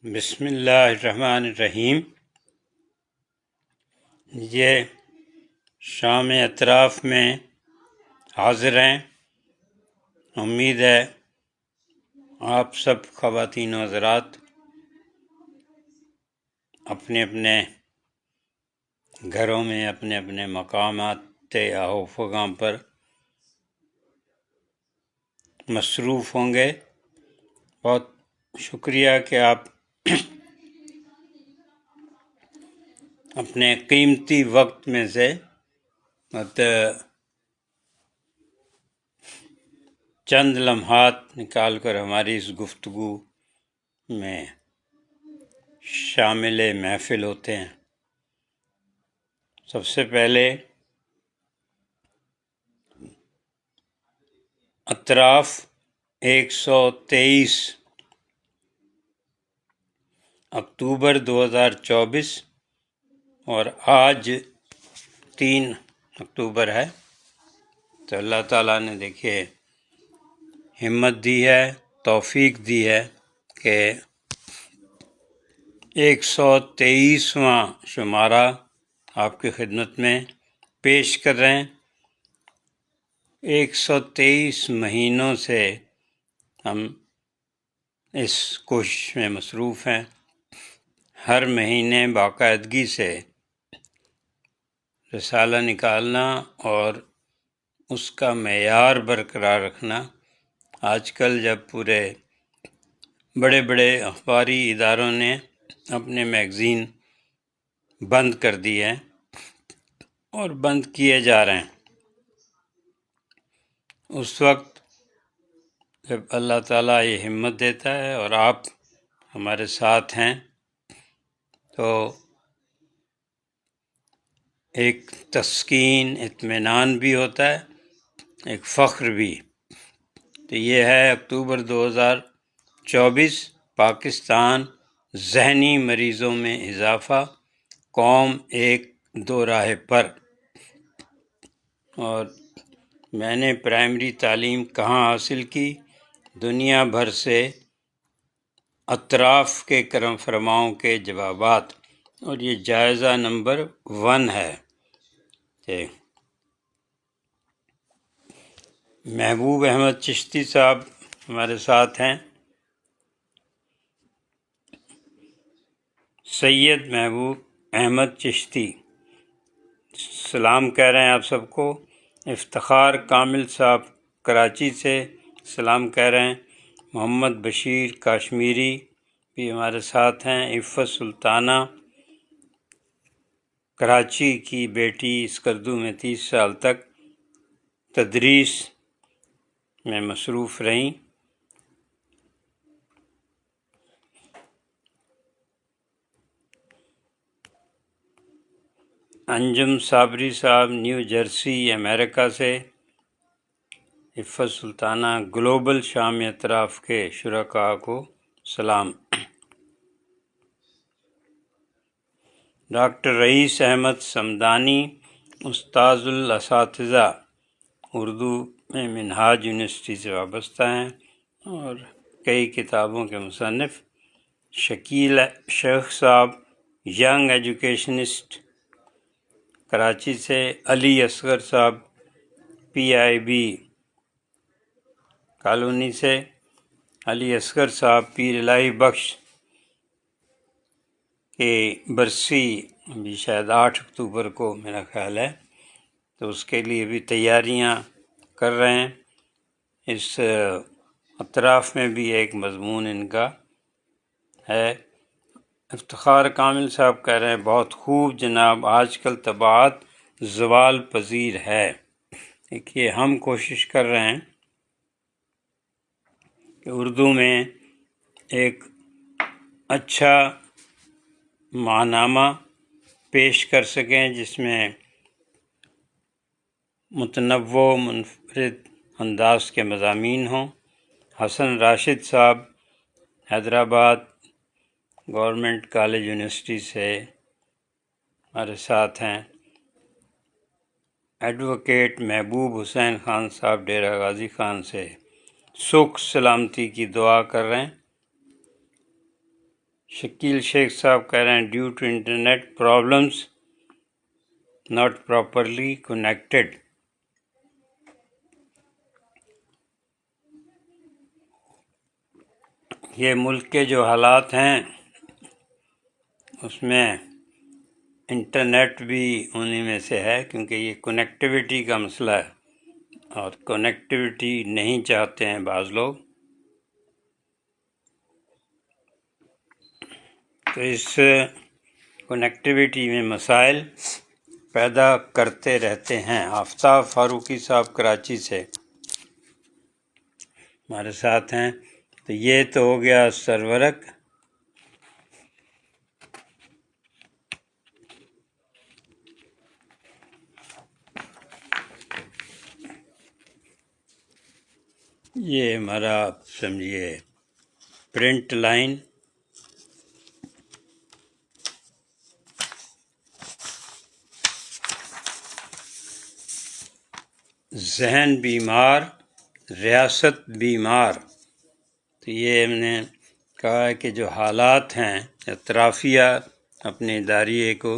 بسم اللہ الرحمن الرحیم۔ یہ شام اطراف میں حاضر ہیں۔ امید ہے آپ سب خواتین و حضرات اپنے اپنے گھروں میں اپنے اپنے مقامات آو فغاں پر مصروف ہوں گے۔ بہت شکریہ کہ آپ اپنے قیمتی وقت میں سے چند لمحات نکال کر ہماری اس گفتگو میں شامل محفل ہوتے ہیں۔ سب سے پہلے اطراف 123 اکتوبر 2024 اور آج 3 اکتوبر ہے، تو اللہ تعالیٰ نے دیکھیے ہمت دی ہے، توفیق دی ہے کہ 123واں شمارہ آپ کی خدمت میں پیش کر رہے ہیں۔ 123 مہینوں سے ہم اس کوشش میں مصروف ہیں، ہر مہینے باقاعدگی سے رسالہ نکالنا اور اس کا معیار برقرار رکھنا۔ آج کل جب پورے بڑے بڑے اخباری اداروں نے اپنے میگزین بند کر دی ہیں اور بند کیے جا رہے ہیں، اس وقت جب اللہ تعالیٰ یہ ہمت دیتا ہے اور آپ ہمارے ساتھ ہیں تو ایک تسکین، اطمینان بھی ہوتا ہے، ایک فخر بھی۔ تو یہ ہے اکتوبر 2024، پاکستان ذہنی مریضوں میں اضافہ، قوم ایک دو راہ پر۔ اور میں نے پرائمری تعلیم کہاں حاصل کی؟ دنیا بھر سے اطراف کے کرم فرماؤں کے جوابات، اور یہ جائزہ نمبر 1 ہے۔ محبوب احمد چشتی صاحب ہمارے ساتھ ہیں۔ سید محبوب احمد چشتی سلام کہہ رہے ہیں آپ سب کو۔ افتخار کامل صاحب کراچی سے سلام کہہ رہے ہیں۔ محمد بشیر کاشمیری بھی ہمارے ساتھ ہیں۔ عفت سلطانہ کراچی کی بیٹی، اسکردو میں 30 سال تک تدریس میں مصروف رہیں۔ انجم صابری صاحب نیو جرسی امریکہ سے۔ عفت سلطانہ گلوبل شام اطراف کے شرکاء کو سلام۔ ڈاکٹر رئیس احمد صمدانی استاذ الاساتذہ، اردو میں منہاج یونیورسٹی سے وابستہ ہیں اور کئی کتابوں کے مصنف۔ شکیل شیخ صاحب ینگ ایجوکیشنسٹ کراچی سے۔ علی اصغر صاحب PIB کالونی سے۔ علی اصغر صاحب پیر الہی بخش کی برسی ابھی شاید 8 اکتوبر کو میرا خیال ہے، تو اس کے لیے بھی تیاریاں کر رہے ہیں۔ اس اطراف میں بھی ایک مضمون ان کا ہے۔ افتخار کامل صاحب کہہ رہے ہیں بہت خوب جناب، آج کل طباعت زوال پذیر ہے۔ دیکھیے ہم کوشش کر رہے ہیں کہ اردو میں ایک اچھا ماہنامہ پیش کر سکیں جس میں متنوع منفرد انداز کے مضامین ہوں۔ حسن راشد صاحب حیدرآباد گورنمنٹ کالج یونیورسٹی سے ہمارے ساتھ ہیں۔ ایڈوکیٹ محبوب حسین خان صاحب ڈیرہ غازی خان سے سکھ سلامتی کی دعا کر رہے ہیں۔ شکیل شیخ صاحب کہہ رہے ہیں due to internet problems not properly connected. یہ ملک کے جو حالات ہیں اس میں انٹرنیٹ بھی انہی میں سے ہے، کیونکہ یہ کنیکٹیوٹی کا مسئلہ ہے اور کنیکٹیوٹی نہیں چاہتے ہیں بعض لوگ. تو اس کنیکٹیوٹی میں مسائل پیدا کرتے رہتے ہیں. آفتاب فاروقی صاحب کراچی سے ہمارے ساتھ ہیں. تو یہ تو ہو گیا سرورق. یہ ہمارا سمجھیے پرنٹ لائن. ذہن بیمار ریاست بیمار. تو یہ ہم نے کہا ہے کہ جو حالات ہیں اطرافیہ، اپنے اداریے کو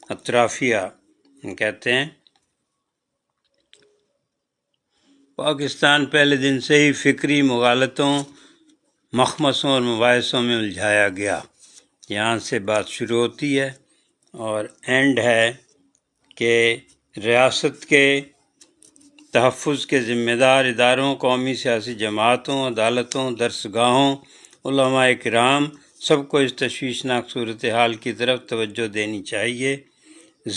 اطرافیہ کہتے ہیں. پاکستان پہلے دن سے ہی فکری مغالطوں، مخمصوں اور مباحثوں میں الجھایا گیا. یہاں سے بات شروع ہوتی ہے اور اینڈ ہے کہ ریاست کے تحفظ کے ذمہ دار اداروں، قومی سیاسی جماعتوں، عدالتوں، درسگاہوں، علماء کرام سب کو اس تشویشناک صورتحال کی طرف توجہ دینی چاہیے.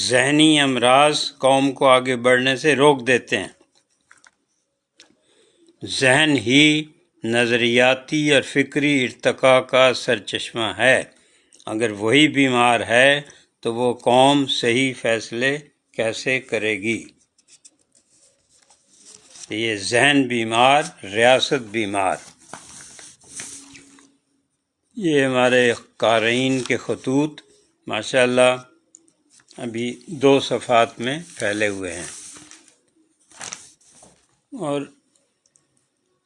ذہنی امراض قوم کو آگے بڑھنے سے روک دیتے ہیں. ذہن ہی نظریاتی اور فکری ارتقاء کا سرچشمہ ہے. اگر وہی بیمار ہے تو وہ قوم صحیح فیصلے کیسے کرے گی؟ یہ ذہن بیمار ریاست بیمار. یہ ہمارے قارئین کے خطوط ماشاءاللہ ابھی 2 صفحات میں پھیلے ہوئے ہیں. اور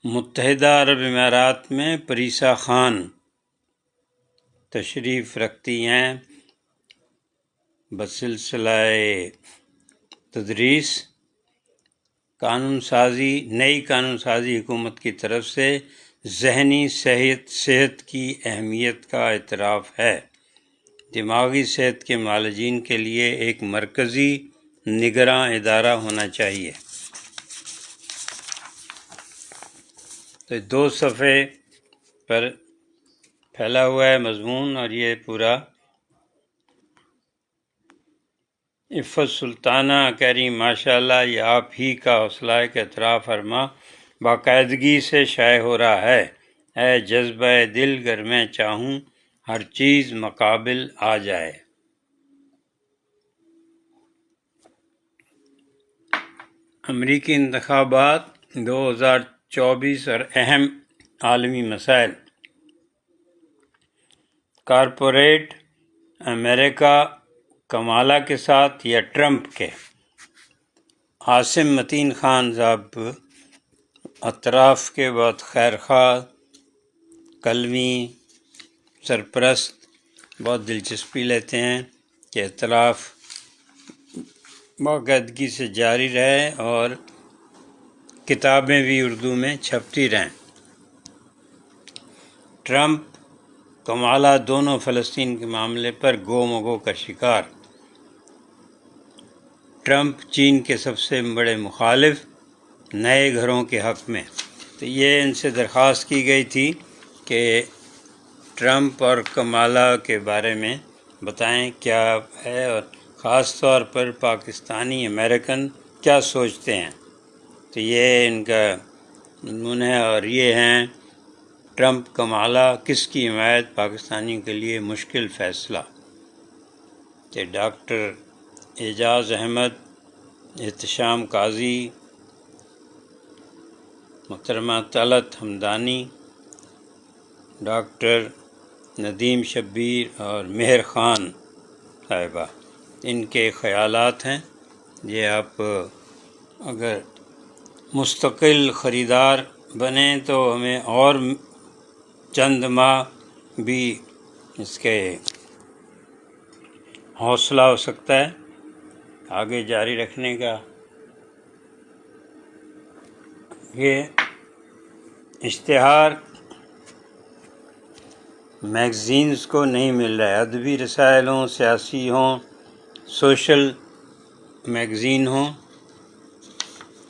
متحدہ عرب امارات میں پریسا خان تشریف رکھتی ہیں بسلسلہ تدریس. قانون سازی، نئی قانون سازی حکومت کی طرف سے ذہنی صحت کی اہمیت کا اعتراف ہے. دماغی صحت کے معالجین کے لیے ایک مرکزی نگراں ادارہ ہونا چاہیے. تو 2 صفحے پر پھیلا ہوا ہے مضمون، اور یہ پورا عفت سلطانہ کہہ رہی ماشاءاللہ یہ آپ ہی کا حوصلہ ہے کہ اعتراف فرما باقاعدگی سے شائع ہو رہا ہے. اے جذبہ دل گر میں چاہوں ہر چیز مقابل آ جائے. امریکی انتخابات 2024 اور اہم عالمی مسائل. کارپوریٹ امریکہ کمالہ کے ساتھ یا ٹرمپ کے؟ عاصم متین خان صاحب اطراف کے بہت خیرخواہ قلمی سرپرست بہت دلچسپی لیتے ہیں کہ اطراف باقاعدگی سے جاری رہے اور کتابیں بھی اردو میں چھپتی رہیں. ٹرمپ کمالہ دونوں فلسطین کے معاملے پر گو مگو کا شکار. ٹرمپ چین کے سب سے بڑے مخالف، نئے گھروں کے حق میں. تو یہ ان سے درخواست کی گئی تھی کہ ٹرمپ اور کمالہ کے بارے میں بتائیں کیا ہے، اور خاص طور پر پاکستانی امریکن کیا سوچتے ہیں. تو یہ ان کا مضمون ہے، اور یہ ہیں ٹرمپ کمالہ کس کی حمایت پاکستانیوں کے لیے مشکل فیصلہ. کہ ڈاکٹر اعجاز احمد، احتشام قاضی، محترمہ طلعت حمدانی، ڈاکٹر ندیم شبیر اور مہر خان صاحبہ، ان کے خیالات ہیں. یہ آپ اگر مستقل خریدار بنیں تو ہمیں اور چند ماہ بھی اس کے حوصلہ ہو سکتا ہے آگے جاری رکھنے کا۔ یہ اشتہار میگزینز کو نہیں مل رہا ہے، ادبی رسائل ہوں، سیاسی ہوں، سوشل میگزین ہوں،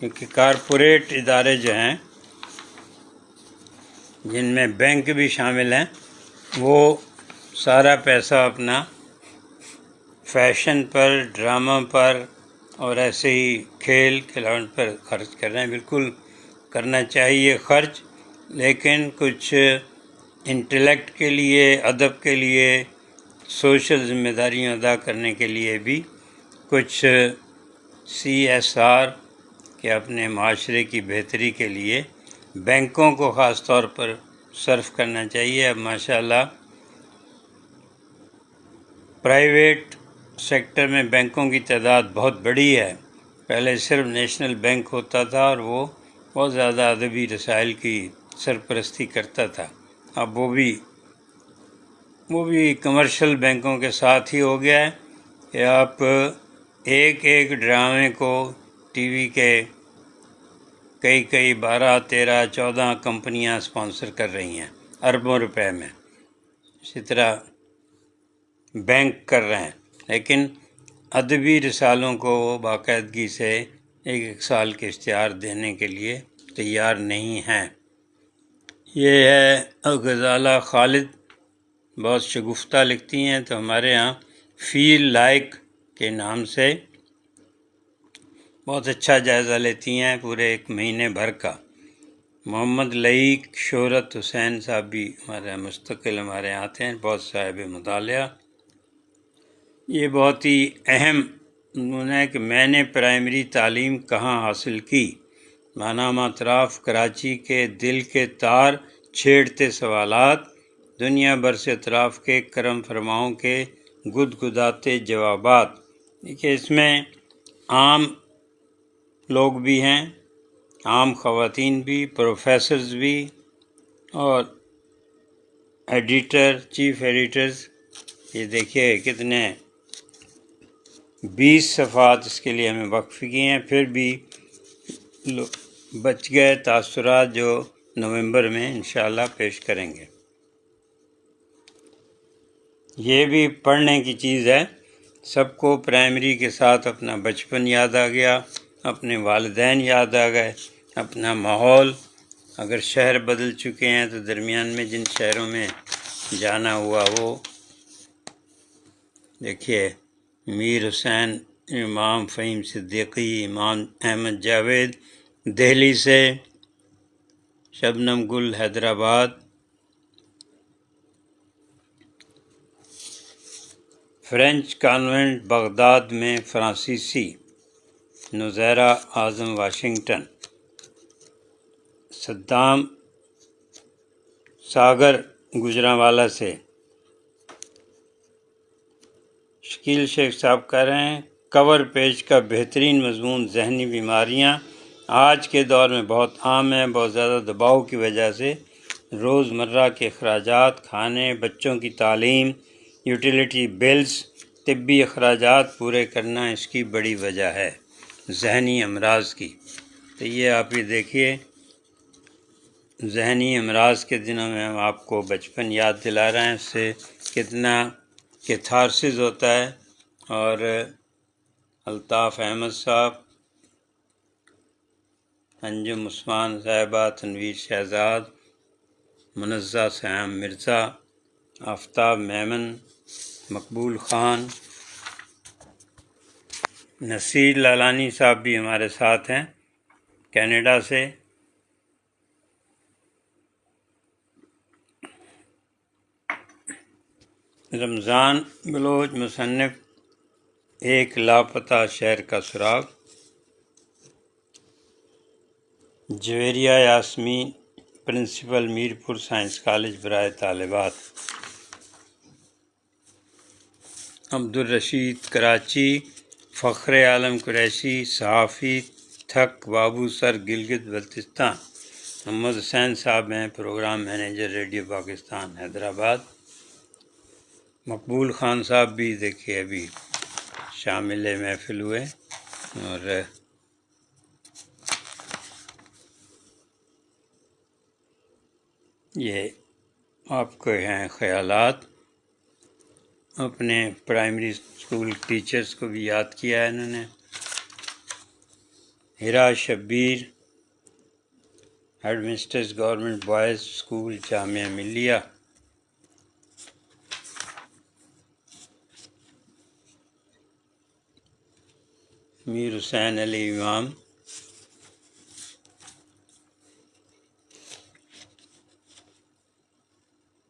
کیونکہ کارپوریٹ ادارے جو ہیں جن میں بینک بھی شامل ہیں، وہ سارا پیسہ اپنا فیشن پر، ڈرامہ پر اور ایسے ہی کھیل کھلاڑ پر خرچ کر رہے ہیں۔ بالکل کرنا چاہیے خرچ، لیکن کچھ انٹلیکٹ کے لیے، ادب کے لیے، سوشل ذمہ داریاں ادا کرنے کے لیے بھی کچھ CSR کے اپنے معاشرے کی بہتری کے لیے بینکوں کو خاص طور پر صرف کرنا چاہیے۔ اب ماشاءاللہ پرائیویٹ سیکٹر میں بینکوں کی تعداد بہت بڑی ہے۔ پہلے صرف نیشنل بینک ہوتا تھا اور وہ بہت زیادہ ادبی رسائل کی سرپرستی کرتا تھا۔ اب وہ بھی کمرشل بینکوں کے ساتھ ہی ہو گیا ہے کہ آپ ایک ڈرامے کو ٹی وی کے کئی 12، 13، 14 کمپنیاں اسپانسر کر رہی ہیں اربوں روپے میں، اسی طرح بینک کر رہے ہیں، لیکن ادبی رسالوں کو باقاعدگی سے ایک سال کے اشتہار دینے کے لیے تیار نہیں ہیں۔ یہ ہے غزالہ خالد، بہت شگفتہ لکھتی ہیں، تو ہمارے ہاں فیل لائک کے نام سے بہت اچھا جائزہ لیتی ہیں پورے 1 مہینے بھر کا۔ محمد لعیق شہرت حسین صاحب بھی مستقل ہمارے یہاں آتے ہیں، بہت صاحب مطالعہ۔ یہ بہت ہی اہم نمونہ ہے کہ میں نے پرائمری تعلیم کہاں حاصل کی، ماہنامہ اطراف، کراچی کے دل کے تار چھیڑتے سوالات، دنیا بھر سے اطراف کے کرم فرماؤں کے گدگداتے جوابات۔ دیکھیے اس میں عام لوگ بھی ہیں، عام خواتین بھی، پروفیسرز بھی، اور ایڈیٹر، چیف ایڈیٹرز۔ یہ دیکھیے کتنے 20 صفحات اس کے لیے ہمیں وقف کیے ہیں، پھر بھی بچ گئے تاثرات جو نومبر میں انشاءاللہ پیش کریں گے۔ یہ بھی پڑھنے کی چیز ہے، سب کو پرائمری کے ساتھ اپنا بچپن یاد آ گیا، اپنے والدین یاد آ گئے، اپنا ماحول، اگر شہر بدل چکے ہیں تو درمیان میں جن شہروں میں جانا ہوا وہ دیکھیے، میر حسین، امام فہیم صدیقی، امام احمد جاوید دہلی سے، شبنم گل حیدرآباد، فرینچ کانوینٹ بغداد میں فرانسیسی، نظیرہ اعظم واشنگٹن، صدام ساگر گجرانوالہ سے، شکیل شیخ صاحب کہہ رہے ہیں کور پیج کا بہترین مضمون ذہنی بیماریاں آج کے دور میں بہت عام ہیں، بہت زیادہ دباؤ کی وجہ سے روزمرہ کے اخراجات، کھانے، بچوں کی تعلیم، یوٹیلیٹی بلز، طبی اخراجات پورے کرنا اس کی بڑی وجہ ہے، ذہنی امراض کی۔ تو یہ آپ یہ دیکھیے، ذہنی امراض کے دنوں میں ہم آپ کو بچپن یاد دلا رہے ہیں، اس سے کتنا کیتھارسس ہوتا ہے۔ اور الطاف احمد صاحب، انجم عثمان صاحبہ، تنویر شہزاد، منزہ سیام مرزا، آفتاب میمن، مقبول خان، نصیر لالانی صاحب بھی ہمارے ساتھ ہیں کینیڈا سے۔ رمضان بلوچ، مصنف، ایک لاپتہ شہر کا سراغ، Javeria Yasmin, principal Mirpur science college برائے طالبات، عبدالرشید کراچی، فخر عالم قریشی، صحافی، تھک بابو سر گلگت بلتستان، محمد حسین صاحب ہیں programme manager radio Pakistan Hyderabad. Maqbool Khan صاحب بھی دیکھیے ابھی شامل محفل ہوئے، اور یہ آپ کو ہیں خیالات. اپنے پرائمری اسکول ٹیچرز کو بھی یاد کیا ہے انہوں نے. Heera Shabbir, headmistress government boys school Jamia Millia. Mir Hussain Ali Imam,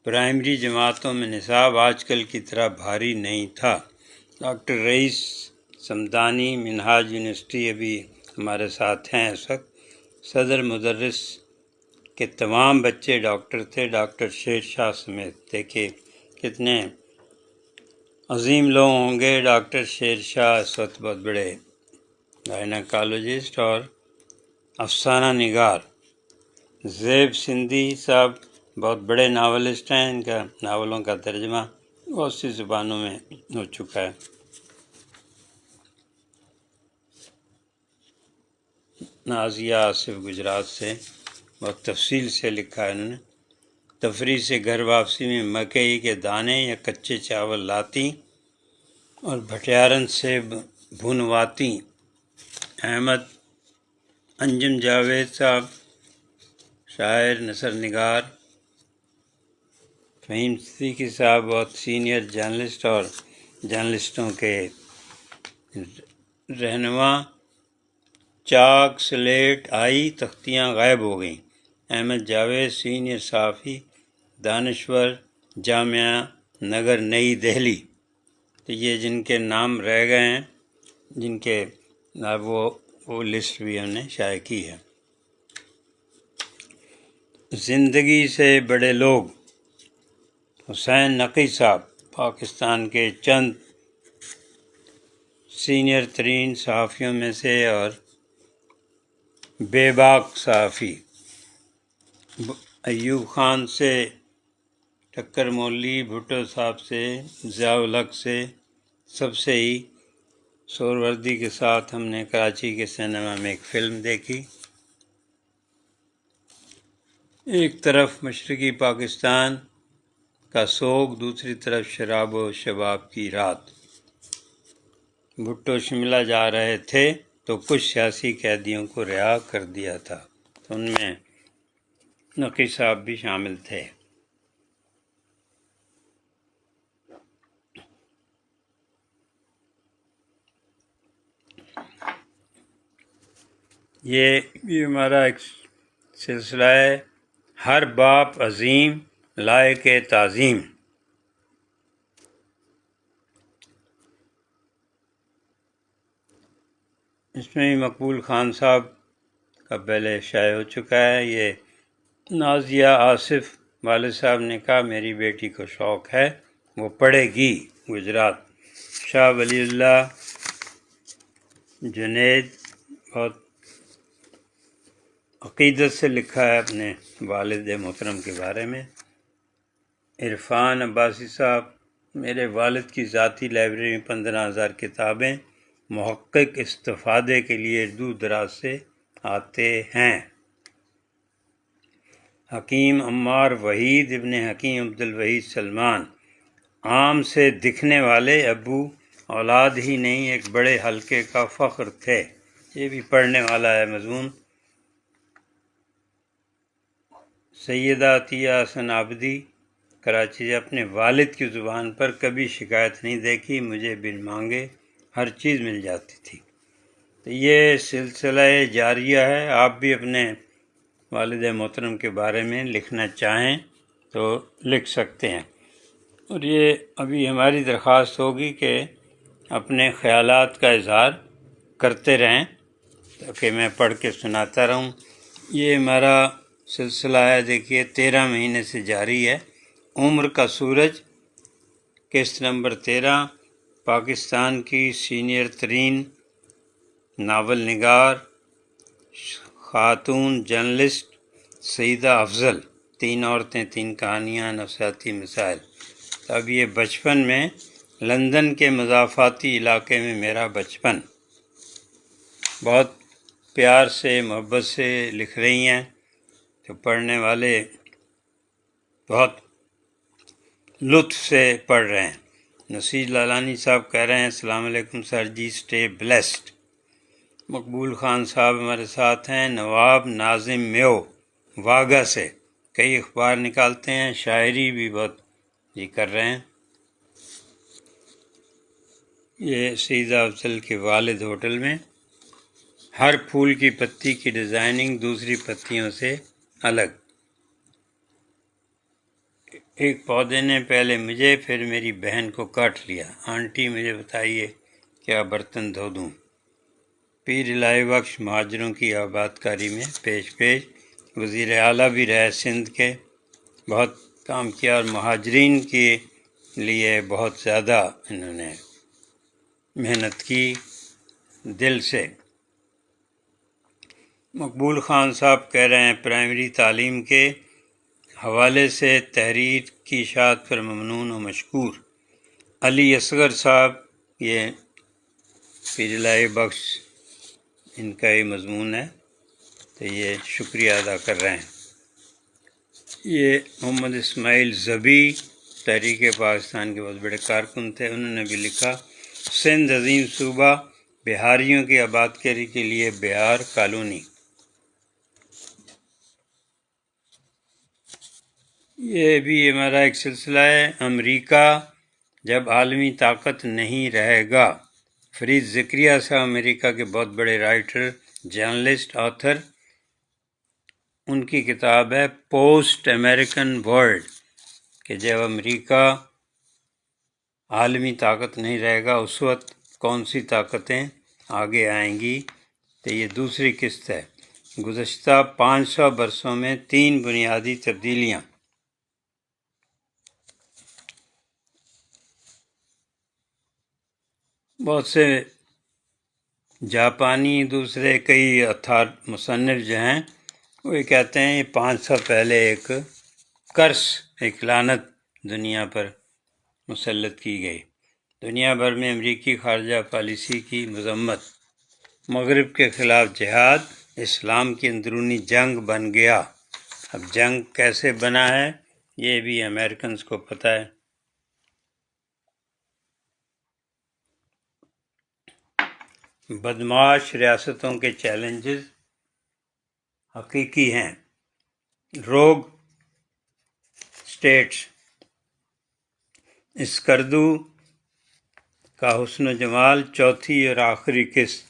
primary جماعتوں میں نصاب آج کل کی طرح بھاری نہیں تھا. ڈاکٹر رئیس سمدانی، منہاج یونیورسٹی، ابھی ہمارے ساتھ ہیں اس وقت. صدر مدرس کے تمام بچے ڈاکٹر تھے، ڈاکٹر شیر شاہ سمیت. دیکھیے کتنے عظیم لوگ ہوں گے. ڈاکٹر شیر شاہ اس وقت بہت بڑے گائنیکالوجسٹ اور افسانہ نگار. زیب سندھی صاحب بہت بڑے ناولسٹ ہیں، ان کا ناولوں کا ترجمہ بہت سی زبانوں میں ہو چکا ہے. نازیہ آصف گجرات سے بہت تفصیل سے لکھا ہے انہوں نے. تفریح سے گھر واپسی میں مکئی کے دانے یا کچے چاول لاتی اور بھٹیارن سے بھنواتی. احمد انجم جاوید صاحب شاعر، نثر نگار. فہیم صدیقی صاحب بہت سینئر جرنلسٹ اور جرنلسٹوں کے رہنما. چاک سلیٹ آئی، تختیاں غائب ہو گئیں. احمد جاوید سینئر صحافی، دانشور، جامعہ نگر نئی دہلی. تو یہ جن کے نام رہ گئے ہیں، جن کے وہ لسٹ بھی ہم نے شائع کی ہے. زندگی سے بڑے لوگ، حسین نقی صاحب پاکستان کے چند سینئر ترین صحافیوں میں سے اور بے باک صحافی. ایوب خان سے ٹکر مولی، بھٹو صاحب سے، ضیاء الحق سے، سب سے ہی سہروردی کے ساتھ ہم نے کراچی کے سینما میں ایک فلم دیکھی. ایک طرف مشرقی پاکستان کا سوگ، دوسری طرف شراب و شباب کی رات. بھٹو شملہ جا رہے تھے تو کچھ سیاسی قیدیوں کو رہا کر دیا تھا، تو ان میں نقی صاحب بھی شامل تھے. یہ ہمارا ایک سلسلہ ہے، ہر باپ عظیم لائق تعظیم. اس میں بھی مقبول خان صاحب کا پہلے شائع ہو چکا ہے. یہ نازیہ آصف، والد صاحب نے کہا میری بیٹی کو شوق ہے، وہ پڑھے گی. گجرات. شاہ ولی اللہ جنید بہت عقیدت سے لکھا ہے اپنے والد محترم کے بارے میں. عرفان عباسی صاحب، میرے والد کی ذاتی لائبریری میں 15,000 کتابیں محقق استفادے کے لیے دور دراز سے آتے ہیں. حکیم عمار وحید ابن حکیم عبدالوحید سلمان، عام سے دکھنے والے ابو، اولاد ہی نہیں ایک بڑے حلقے کا فخر تھے. یہ بھی پڑھنے والا ہے مضمون. سیدہ عطیہ حسن عابدی، کراچی. اپنے والد کی زبان پر کبھی شکایت نہیں دیکھی، مجھے بن مانگے ہر چیز مل جاتی تھی. تو یہ سلسلہ جاریہ ہے. آپ بھی اپنے والد محترم کے بارے میں لکھنا چاہیں تو لکھ سکتے ہیں. اور یہ ابھی ہماری درخواست ہوگی کہ اپنے خیالات کا اظہار کرتے رہیں تاکہ میں پڑھ کے سناتا رہوں. یہ ہمارا سلسلہ ہے، دیکھیے 13 مہینے سے جاری ہے. عمر کا سورج، قسط نمبر 13. پاکستان کی سینئر ترین ناول نگار، خاتون جرنلسٹ سعیدہ افضل. 3 عورتیں 3 کہانیاں، نفسیاتی مسائل. تو اب یہ بچپن میں لندن کے مضافاتی علاقے میں میرا بچپن، بہت پیار سے محبت سے لکھ رہی ہیں، تو پڑھنے والے بہت لطف سے پڑھ رہے ہیں۔ نصیر لالانی صاحب کہہ رہے ہیں السلام علیکم سر جی، اسٹے بلیسڈ۔ مقبول خان صاحب ہمارے ساتھ ہیں۔ نواب ناظم میو واگا سے کئی اخبار نکالتے ہیں، شاعری بھی بہت کر رہے ہیں۔ یہ سیدہ افضل کے والد ہوٹل میں ہر پھول کی پتی کی ڈیزائننگ دوسری پتیوں سے الگ۔ ایک پودے نے پہلے مجھے پھر میری بہن کو کاٹ لیا، آنٹی مجھے بتائیے کیا برتن دھو دوں۔ پیر الہی بخش مہاجروں کی آباد کاری میں پیش وزیر اعلیٰ بھی رہے سندھ کے، بہت کام کیا اور مہاجرین کے لیے بہت زیادہ انہوں نے محنت کی دل سے۔ مقبول خان صاحب کہہ رہے ہیں پرائمری تعلیم کے حوالے سے تحریر کی اشاعت پر ممنون و مشکور۔ علی اصغر صاحب، یہ پیر الہی بخش ان کا یہ مضمون ہے، تو یہ شکریہ ادا کر رہے ہیں۔ یہ محمد اسماعیل زبی تحریک پاکستان کے بہت بڑے کارکن تھے، انہوں نے بھی لکھا سندھ عظیم صوبہ، بہاریوں کی آباد کاری کے لیے بہار کالونی۔ یہ بھی ہمارا ایک سلسلہ ہے، امریکہ جب عالمی طاقت نہیں رہے گا۔ فرید زکریا صاحب امریکہ کے بہت بڑے رائٹر، جرنلسٹ، آتھر، ان کی کتاب ہے پوسٹ امریکن ورلڈ، کہ جب امریکہ عالمی طاقت نہیں رہے گا اس وقت کون سی طاقتیں آگے آئیں گی۔ تو یہ دوسری قسط ہے۔ گزشتہ 500 برسوں میں 3 بنیادی تبدیلیاں۔ بہت سے جاپانی، دوسرے کئی مصنف جو ہیں وہ یہ کہتے ہیں یہ 500 پہلے ایک کرس، ایک لعنت دنیا پر مسلط کی گئی۔ دنیا بھر میں امریکی خارجہ پالیسی کی مذمت، مغرب کے خلاف جہاد، اسلام کی اندرونی جنگ بن گیا۔ اب جنگ کیسے بنا ہے یہ بھی امریکنز کو پتہ ہے۔ بدمعاش ریاستوں کے چیلنجز حقیقی ہیں۔ روگ اسٹیٹس، اسکردو کا حسن و جمال، چوتھی اور آخری قسط۔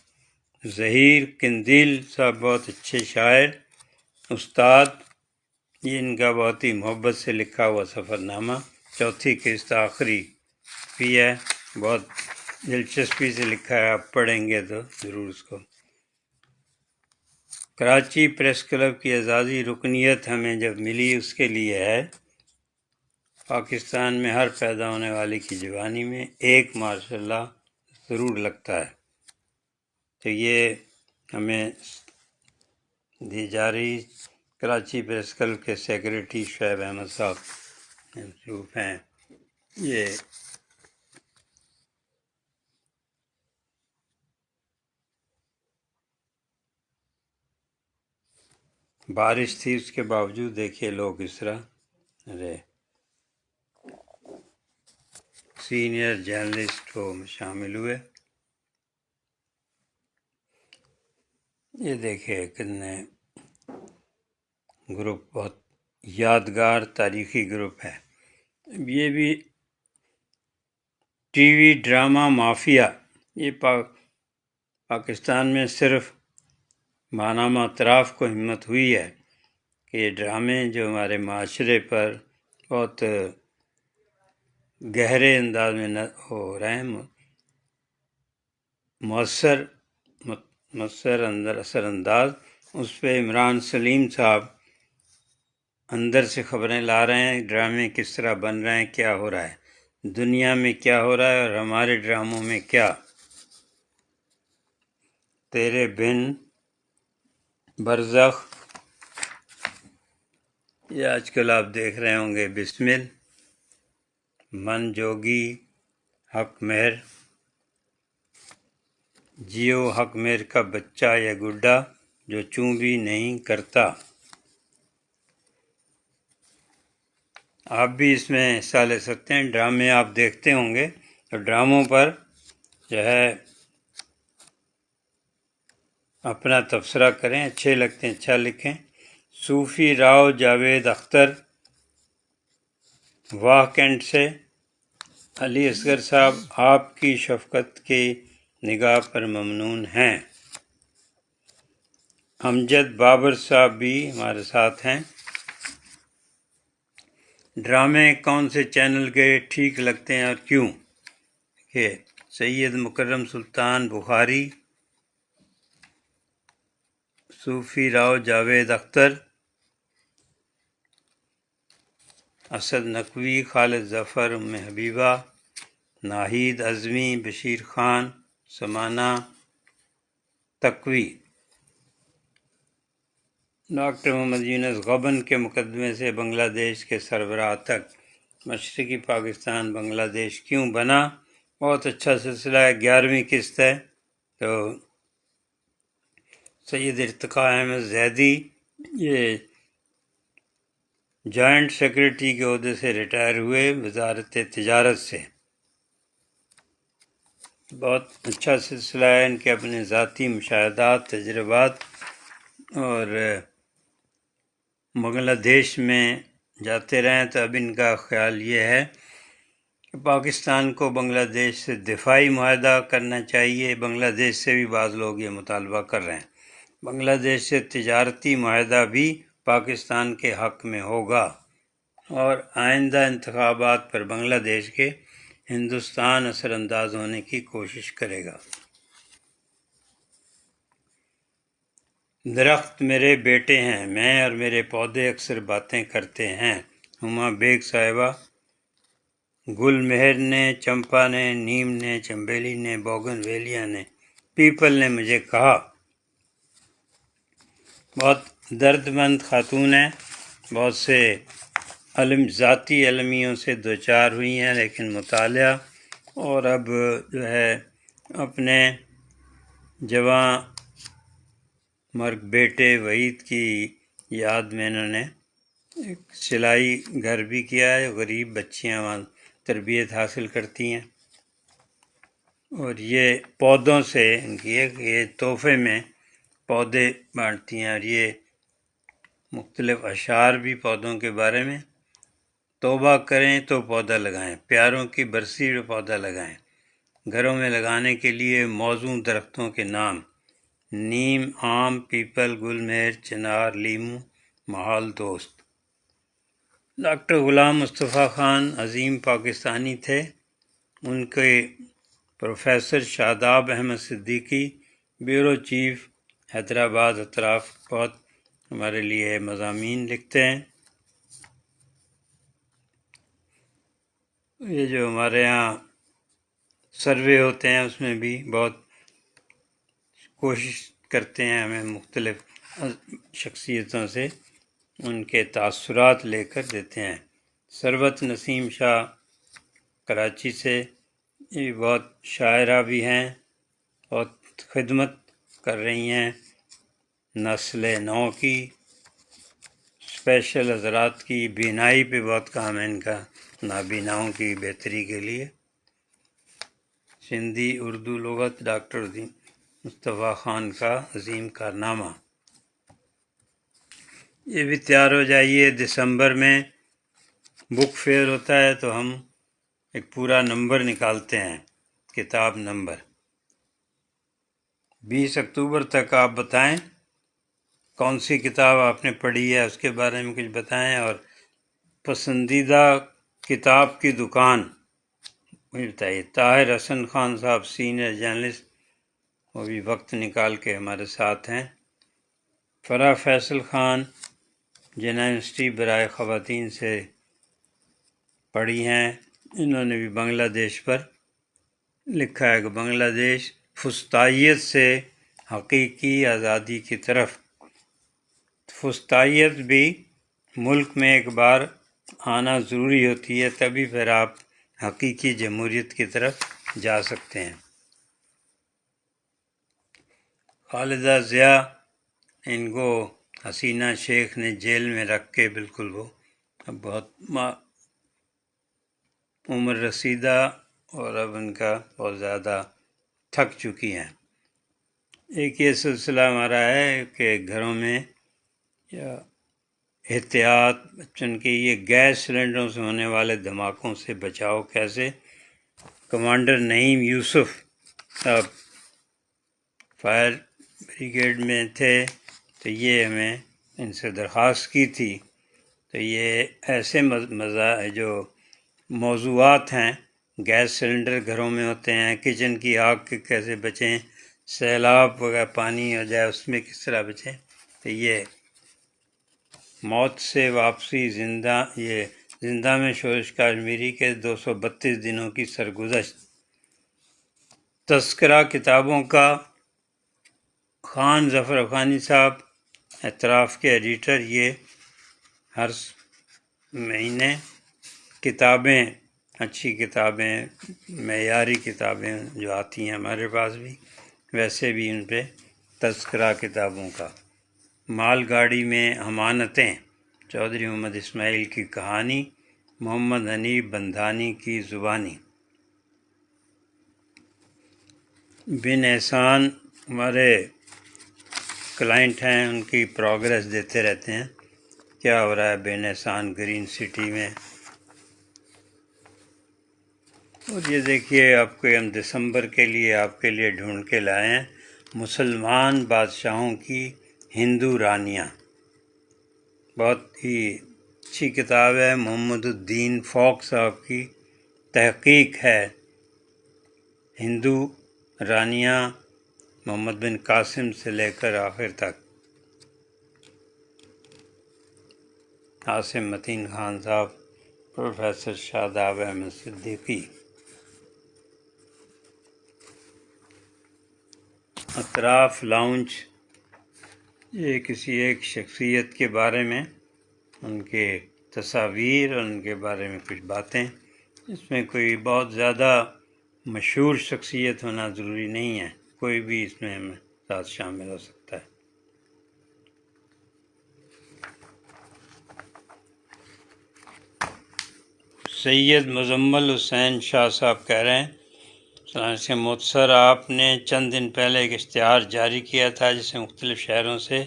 ظہیر قندیل صاحب بہت اچھے شاعر، استاد، یہ ان کا بہت ہی محبت سے لکھا ہوا سفر نامہ، چوتھی قسط آخری بھی ہے، بہت دلچسپی سے لکھا ہے، آپ پڑھیں گے تو ضرور اس کو۔ کراچی پریس کلب کی اعزازی رکنیت ہمیں جب ملی اس کے لیے ہے پاکستان میں ہر پیدا ہونے والے کی جوانی میں ایک ماشاء اللہ ضرور لگتا ہے، تو یہ ہمیں دی جا رہی۔ کراچی پریس کلب کے سیکریٹری شعیب احمد صاحب مصروف ہیں۔ یہ بارش تھی اس کے باوجود دیکھیے لوگ اس طرح رہے۔ سینئر جرنلسٹ وہ شامل ہوئے۔ یہ دیکھیں کتنے گروپ، بہت یادگار تاریخی گروپ ہے۔ یہ بھی ٹی وی ڈرامہ مافیا، یہ پاکستان میں صرف مانامہ اطراف کو ہمت ہوئی ہے کہ یہ ڈرامے جو ہمارے معاشرے پر بہت گہرے انداز میں ہو رہے ہیں، مؤثر اثر انداز، اس پہ عمران سلیم صاحب اندر سے خبریں لا رہے ہیں، ڈرامے کس طرح بن رہے ہیں، کیا ہو رہا ہے دنیا میں، کیا ہو رہا ہے اور ہمارے ڈراموں میں کیا۔ تیرے بن، برزخ، یہ آج کل آپ دیکھ رہے ہوں گے، بسمل، من جوگی حق مہر، جیو حق مہر کا بچہ یا گڈا جو چوں بھی نہیں کرتا۔ آپ بھی اس میں حصہ لے سکتے ہیں، ڈرامے آپ دیکھتے ہوں گے تو ڈراموں پر جو ہے اپنا تبصرہ کریں، اچھے لگتے ہیں اچھا لکھیں۔ صوفی راؤ جاوید اختر واہ کینٹ سے، علی اصغر صاحب آپ کی شفقت کی نگاہ پر ممنون ہیں۔ امجد بابر صاحب بھی ہمارے ساتھ ہیں۔ ڈرامے کون سے چینل کے ٹھیک لگتے ہیں اور کیوں؟ کہ سید مکرم سلطان بخاری، صوفی راؤ جاوید اختر، اسد نقوی، خالد ظفر، ام حبیبہ، ناہید اعظمی، بشیر خان، سمانہ تقوی۔ ڈاکٹر محمد یونس غبن کے مقدمے سے بنگلہ دیش کے سربراہ تک مشرقی پاکستان بنگلہ دیش کیوں بنا، بہت اچھا سلسلہ ہے، 11ویں قسط ہے۔ تو سید ارتقاء احمد زیدی یہ جوائنٹ سیکرٹری کے عہدے سے ریٹائر ہوئے وزارت تجارت سے۔ بہت اچھا سلسلہ ہے، ان کے اپنے ذاتی مشاہدات، تجربات، اور بنگلہ دیش میں جاتے رہیں تو اب ان کا خیال یہ ہے کہ پاکستان کو بنگلہ دیش سے دفاعی معاہدہ کرنا چاہیے۔ بنگلہ دیش سے بھی بعض لوگ یہ مطالبہ کر رہے ہیں، بنگلہ دیش سے تجارتی معاہدہ بھی پاکستان کے حق میں ہوگا، اور آئندہ انتخابات پر بنگلہ دیش کے ہندوستان اثر انداز ہونے کی کوشش کرے گا۔ درخت میرے بیٹے ہیں، میں اور میرے پودے اکثر باتیں کرتے ہیں۔ ہما بیگ صاحبہ۔ گل مہر نے، چمپا نے، نیم نے، چمبیلی نے، بوگن ویلیا نے، پیپل نے مجھے کہا۔ بہت درد مند خاتون ہیں، بہت سے ذاتی المیوں سے دوچار ہوئی ہیں، لیکن مطالعہ اور اب جو ہے اپنے جواں مرگ بیٹے وحید کی یاد میں انہوں نے ایک سلائی گھر بھی کیا ہے، غریب بچیاں وہاں تربیت حاصل کرتی ہیں، اور یہ پودوں سے ان کی یہ تحفے میں پودے بانٹتی ہیں، اور یہ مختلف اشعار بھی پودوں کے بارے میں۔ توبہ کریں تو پودا لگائیں، پیاروں کی برسی پہ پودا لگائیں، گھروں میں لگانے کے لیے موزوں درختوں کے نام: نیم، آم، پیپل، گل مہر، چنار، لیموں، محال دوست۔ ڈاکٹر غلام مصطفیٰ خان عظیم پاکستانی تھے، ان کے پروفیسر شاداب احمد صدیقی بیورو چیف حیدرآباد اطراف بہت ہمارے لیے مضامین لکھتے ہیں۔ یہ جو ہمارے ہاں سروے ہوتے ہیں اس میں بھی بہت کوشش کرتے ہیں، ہمیں مختلف شخصیتوں سے ان کے تاثرات لے کر دیتے ہیں۔ ثروت نسیم شاہ کراچی سے، یہ بہت شاعرہ بھی ہیں، بہت خدمت کر رہی ہیں نسل نو کی، اسپیشل حضرات کی بینائی پہ بہت کام ہے ان کا، نابیناؤں کی بہتری کے لیے۔ سندھی اردو لغت ڈاکٹر مصطفیٰ خان کا عظیم کارنامہ۔ یہ بھی تیار ہو جائیے، دسمبر میں بک فیئر ہوتا ہے تو ہم ایک پورا نمبر نکالتے ہیں، کتاب نمبر۔ 20 اکتوبر تک آپ بتائیں کون سی کتاب آپ نے پڑھی ہے، اس کے بارے میں کچھ بتائیں، اور پسندیدہ کتاب کی دکان مجھے بتائیے۔ طاہر حسن خان صاحب سینئر جرنلسٹ، وہ بھی وقت نکال کے ہمارے ساتھ ہیں۔ فرح فیصل خان جناح یونیورسٹی برائے خواتین سے پڑھی ہیں، انہوں نے بھی بنگلہ دیش پر لکھا ہے کہ بنگلہ دیش فسطائیت سے حقیقی آزادی کی طرف۔ فسطائیت بھی ملک میں ایک بار آنا ضروری ہوتی ہے، تبھی پھر آپ حقیقی جمہوریت کی طرف جا سکتے ہیں۔ خالدہ ضیاء، ان کو حسینہ شیخ نے جیل میں رکھ کے بالکل وہ اب بہت عمر رسیدہ اور اب ان کا بہت زیادہ تھک چکی ہیں۔ ایک یہ سلسلہ ہمارا ہے کہ گھروں میں احتیاط بچوں کی، یہ گیس سلنڈروں سے ہونے والے دھماکوں سے بچاؤ کیسے۔ کمانڈر نعیم یوسف صاحب فائر بریگیڈ میں تھے، تو یہ ہمیں ان سے درخواست کی تھی، تو یہ ایسے جو موضوعات ہیں، گیس سلنڈر گھروں میں ہوتے ہیں، کچن کی آگ کے کیسے بچیں، سیلاب وغیرہ پانی ہو جائے اس میں کس طرح بچیں، تو یہ موت سے واپسی، زندہ میں شورش کاشمیری کے 232 دنوں کی سرگزشت، تذکرہ کتابوں کا، خان ظفر افغانی صاحب اطراف کے ایڈیٹر، یہ ہر مہینے کتابیں، اچھی کتابیں، معیاری کتابیں جو آتی ہیں ہمارے پاس بھی، ویسے بھی ان پہ تذکرہ کتابوں کا۔ مال گاڑی میں امانتیں، چودھری محمد اسماعیل کی کہانی، محمد حنیف بندھانی کی زبانی۔ بن احسان ہمارے کلائنٹ ہیں، ان کی پروگریس دیتے رہتے ہیں، کیا ہو رہا ہے بن احسان گرین سٹی میں۔ اور یہ دیکھیے آپ کو ہم دسمبر کے لیے آپ کے لیے ڈھونڈ کے لائے ہیں، مسلمان بادشاہوں کی ہندو رانیاں، بہت ہی اچھی کتاب ہے، محمد الدین فوق صاحب کی تحقیق ہے، ہندو رانیاں محمد بن قاسم سے لے کر آخر تک۔ عاصم متین خان صاحب، پروفیسر شاداب احمد صدیقی۔ اطراف لاؤنج، یہ کسی ایک شخصیت کے بارے میں، ان کے تصاویر اور ان کے بارے میں کچھ باتیں، اس میں کوئی بہت زیادہ مشہور شخصیت ہونا ضروری نہیں ہے، کوئی بھی اس میں ساتھ شامل ہو سکتا ہے۔ سید مزمل حسین شاہ صاحب کہہ رہے ہیں، سے متصر آپ نے چند دن پہلے ایک اشتہار جاری کیا تھا جس میں مختلف شہروں سے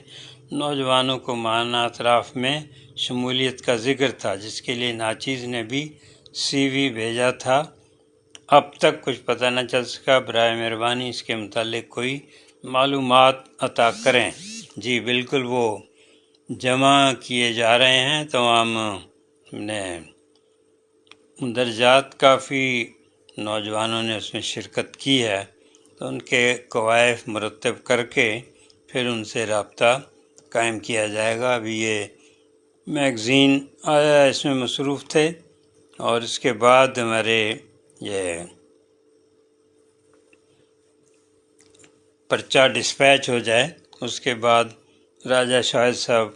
نوجوانوں کو ماہانہ اطراف میں شمولیت کا ذکر تھا، جس کے لیے ناچیز نے بھی سی وی بھیجا تھا، اب تک کچھ پتہ نہ چل سکا، برائے مہربانی اس کے متعلق کوئی معلومات عطا کریں۔ جی بالکل، وہ جمع کیے جا رہے ہیں تمام، نے مندرجات کافی نوجوانوں نے اس میں شرکت کی ہے، تو ان کے کوائف مرتب کر کے پھر ان سے رابطہ قائم کیا جائے گا۔ ابھی یہ میگزین آیا، اس میں مصروف تھے، اور اس کے بعد ہمارے یہ پرچہ ڈسپیچ ہو جائے، اس کے بعد راجہ شاہد صاحب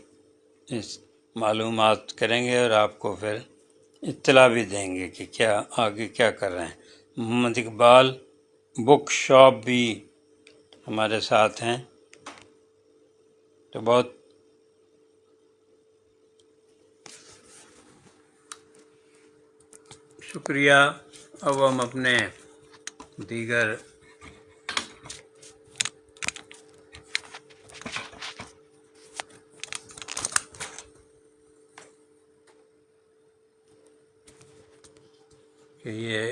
اس معلومات کریں گے اور آپ کو پھر اطلاع بھی دیں گے کہ کیا آگے کیا کر رہے ہیں۔ محمد اقبال بک شاپ بھی ہمارے ساتھ ہیں، تو بہت شکریہ۔ اب ہم اپنے دیگر کہ یہ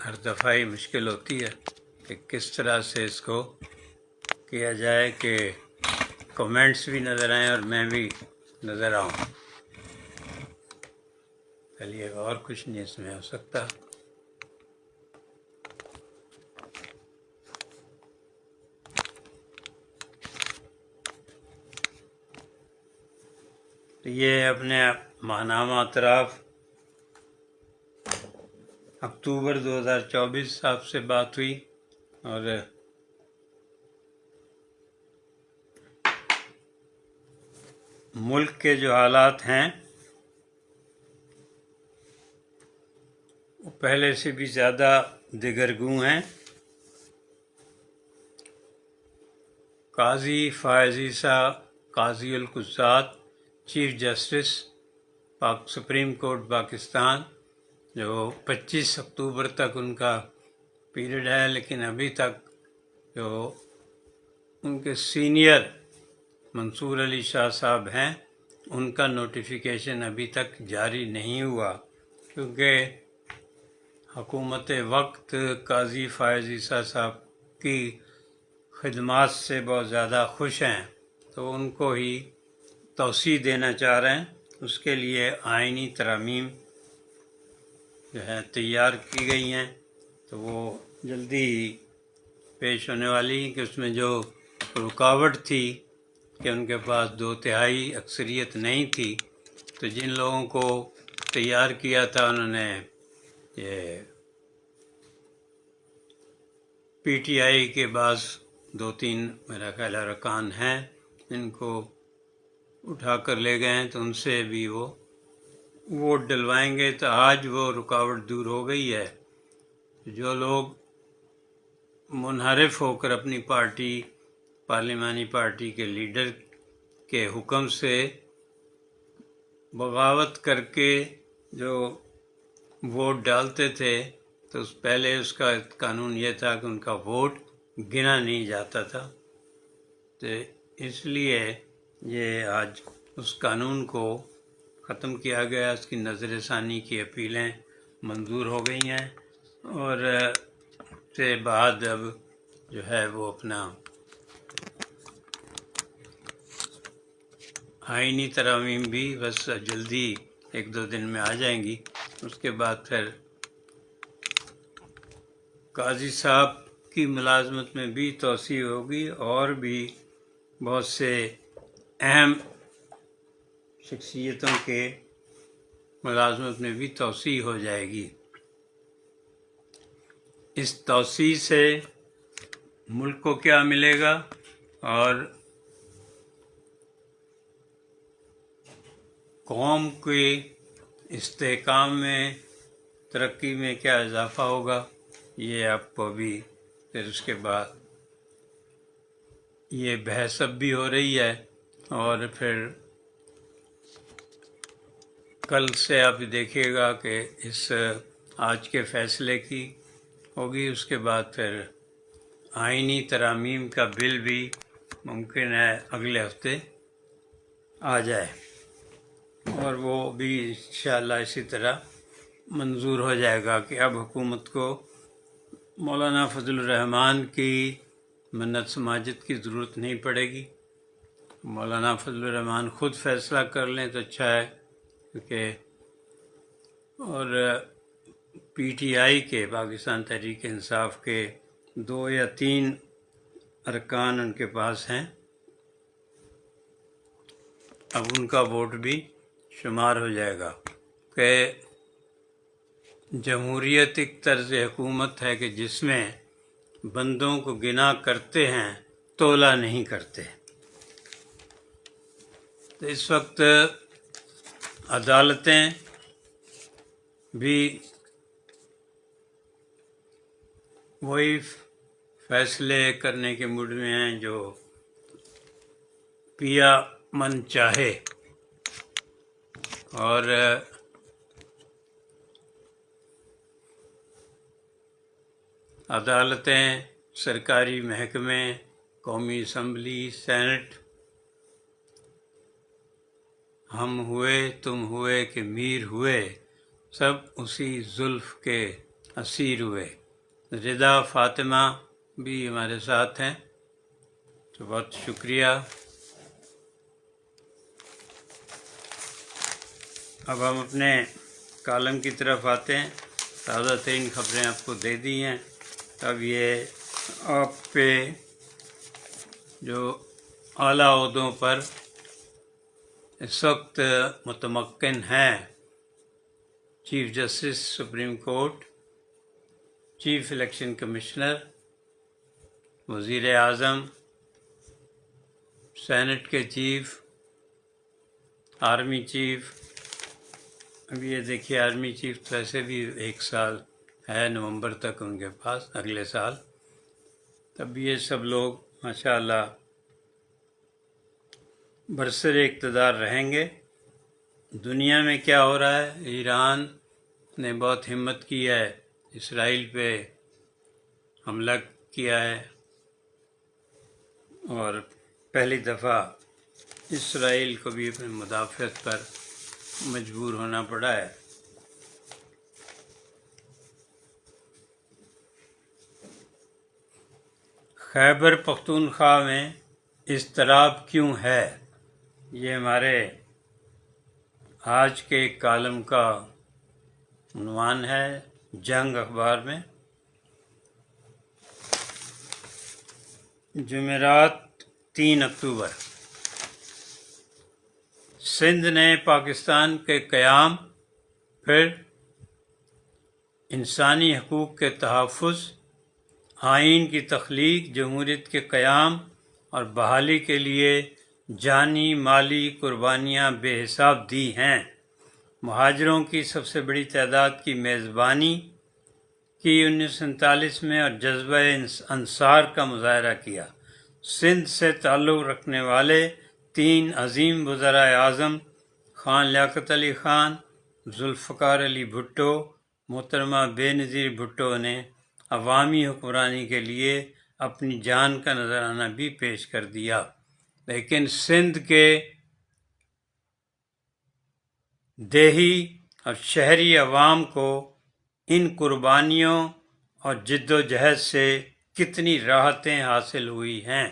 ہر دفعہ ہی مشکل ہوتی ہے کہ کس طرح سے اس کو کیا جائے کہ کومنٹس بھی نظر آئیں اور میں بھی نظر آؤں، چلیے اور کچھ نہیں اس میں ہو سکتا۔ تو یہ اپنے ماہنامہ اطراف اکتوبر 2024 آپ سے بات ہوئی، اور ملک کے جو حالات ہیں وہ پہلے سے بھی زیادہ دگرگوں ہیں۔ قاضی فائز عیسیٰ قاضی القضات chief justice supreme court Pakistan, جو 25 اکتوبر تک ان کا پیریڈ ہے، لیکن ابھی تک جو ان کے سینئر منصور علی شاہ صاحب ہیں ان کا نوٹیفیکیشن ابھی تک جاری نہیں ہوا، کیونکہ حکومت وقت قاضی فائز عیسیٰ صاحب کی خدمات سے بہت زیادہ خوش ہیں، تو ان کو ہی توسیع دینا چاہ رہے ہیں۔ اس کے لیے آئینی ترامیم جو ہے تیار کی گئی ہیں، تو وہ جلدی ہی پیش ہونے والی ہیں، کہ اس میں جو رکاوٹ تھی کہ ان کے پاس 2/3 اکثریت نہیں تھی، تو جن لوگوں کو تیار کیا تھا انہوں نے یہ پی ٹی آئی کے بعض 2-3 میرا خیال ارکان ہیں ان کو اٹھا کر لے گئے ہیں، تو ان سے بھی وہ ووٹ ڈلوائیں گے۔ تو آج وہ رکاوٹ دور ہو گئی ہے۔ جو لوگ منحرف ہو کر اپنی پارلیمانی پارٹی کے لیڈر کے حکم سے بغاوت کر کے جو ووٹ ڈالتے تھے، تو پہلے اس کا قانون یہ تھا کہ ان کا ووٹ گنا نہیں جاتا تھا، تو اس لیے یہ آج اس قانون کو ختم کیا گیا، اس کی نظر ثانی کی اپیلیں منظور ہو گئی ہیں، اور سے بعد اب جو ہے وہ اپنا آئینی ترامیم بھی بس جلدی 1-2 دن میں آ جائیں گی۔ اس کے بعد پھر قاضی صاحب کی ملازمت میں بھی توسیع ہوگی، اور بھی بہت سے اہم شخصیتوں کے ملازمت میں بھی توسیع ہو جائے گی۔ اس توسیع سے ملک کو کیا ملے گا اور قوم کے استحکام میں ترقی میں کیا اضافہ ہوگا، یہ آپ کو بھی پھر اس کے بعد یہ بحث اب بھی ہو رہی ہے، اور پھر کل سے آپ دیکھیے گا کہ اس آج کے فیصلے کی ہوگی، اس کے بعد پھر آئینی ترامیم کا بل بھی ممکن ہے اگلے ہفتے آ جائے، اور وہ بھی انشاءاللہ اسی طرح منظور ہو جائے گا کہ اب حکومت کو مولانا فضل الرحمان کی منت سماجت کی ضرورت نہیں پڑے گی۔ مولانا فضل الرحمان خود فیصلہ کر لیں تو اچھا ہے، کیونکہ اور پی ٹی آئی کے پاکستان تحریک انصاف کے 2 یا 3 ارکان ان کے پاس ہیں، اب ان کا ووٹ بھی شمار ہو جائے گا، کہ جمہوریت ایک طرز حکومت ہے کہ جس میں بندوں کو گنا کرتے ہیں، تولا نہیں کرتے۔ تو اس وقت عدالتیں بھی وہی فیصلے کرنے کے موڈ میں ہیں جو پیا من چاہے، اور عدالتیں، سرکاری محکمے، قومی اسمبلی، سینٹ، ہم ہوئے تم ہوئے کہ میر ہوئے، سب اسی زلف کے اسیر ہوئے۔ رضا فاطمہ بھی ہمارے ساتھ ہیں، تو بہت شکریہ۔ اب ہم اپنے کالم کی طرف آتے ہیں۔ تازہ ترین خبریں آپ کو دے دی ہیں۔ اب یہ آپ پہ جو اعلیٰ عہدوں پر اس وقت متمکن ہیں، chief justice supreme court, chief election commissioner, وزیر اعظم، سینٹ کے چیف، آرمی چیف، ابھی یہ دیکھیے آرمی چیف ویسے بھی 1 سال ہے نومبر تک ان کے پاس، اگلے سال، تب یہ سب لوگ ماشاءاللہ برسر اقتدار رہیں گے۔ دنیا میں کیا ہو رہا ہے؟ ایران نے بہت ہمت کی ہے، اسرائیل پہ حملہ کیا ہے، اور پہلی دفعہ اسرائیل کو بھی اپنی مدافعت پر مجبور ہونا پڑا ہے۔ خیبر پختونخوا میں اضطراب کیوں ہے؟ یہ ہمارے آج کے ایک کالم کا عنوان ہے جنگ اخبار میں۔ جمعرات 3 اکتوبر، سندھ نے پاکستان کے قیام، پھر انسانی حقوق کے تحفظ، آئین کی تخلیق، جمہوریت کے قیام اور بحالی کے لیے جانی مالی قربانیاں بے حساب دی ہیں۔ مہاجروں کی سب سے بڑی تعداد کی میزبانی کی 1947 میں اور جذبہ انصار کا مظاہرہ کیا۔ سندھ سے تعلق رکھنے والے 3 عظیم وزرائے اعظم خان لیاقت علی خان، ذوالفقار علی بھٹو، محترمہ بے نظیر بھٹو نے عوامی حکمرانی کے لیے اپنی جان کا نذرانہ بھی پیش کر دیا، لیکن سندھ کے دیہی اور شہری عوام کو ان قربانیوں اور جد و جہد سے کتنی راحتیں حاصل ہوئی ہیں،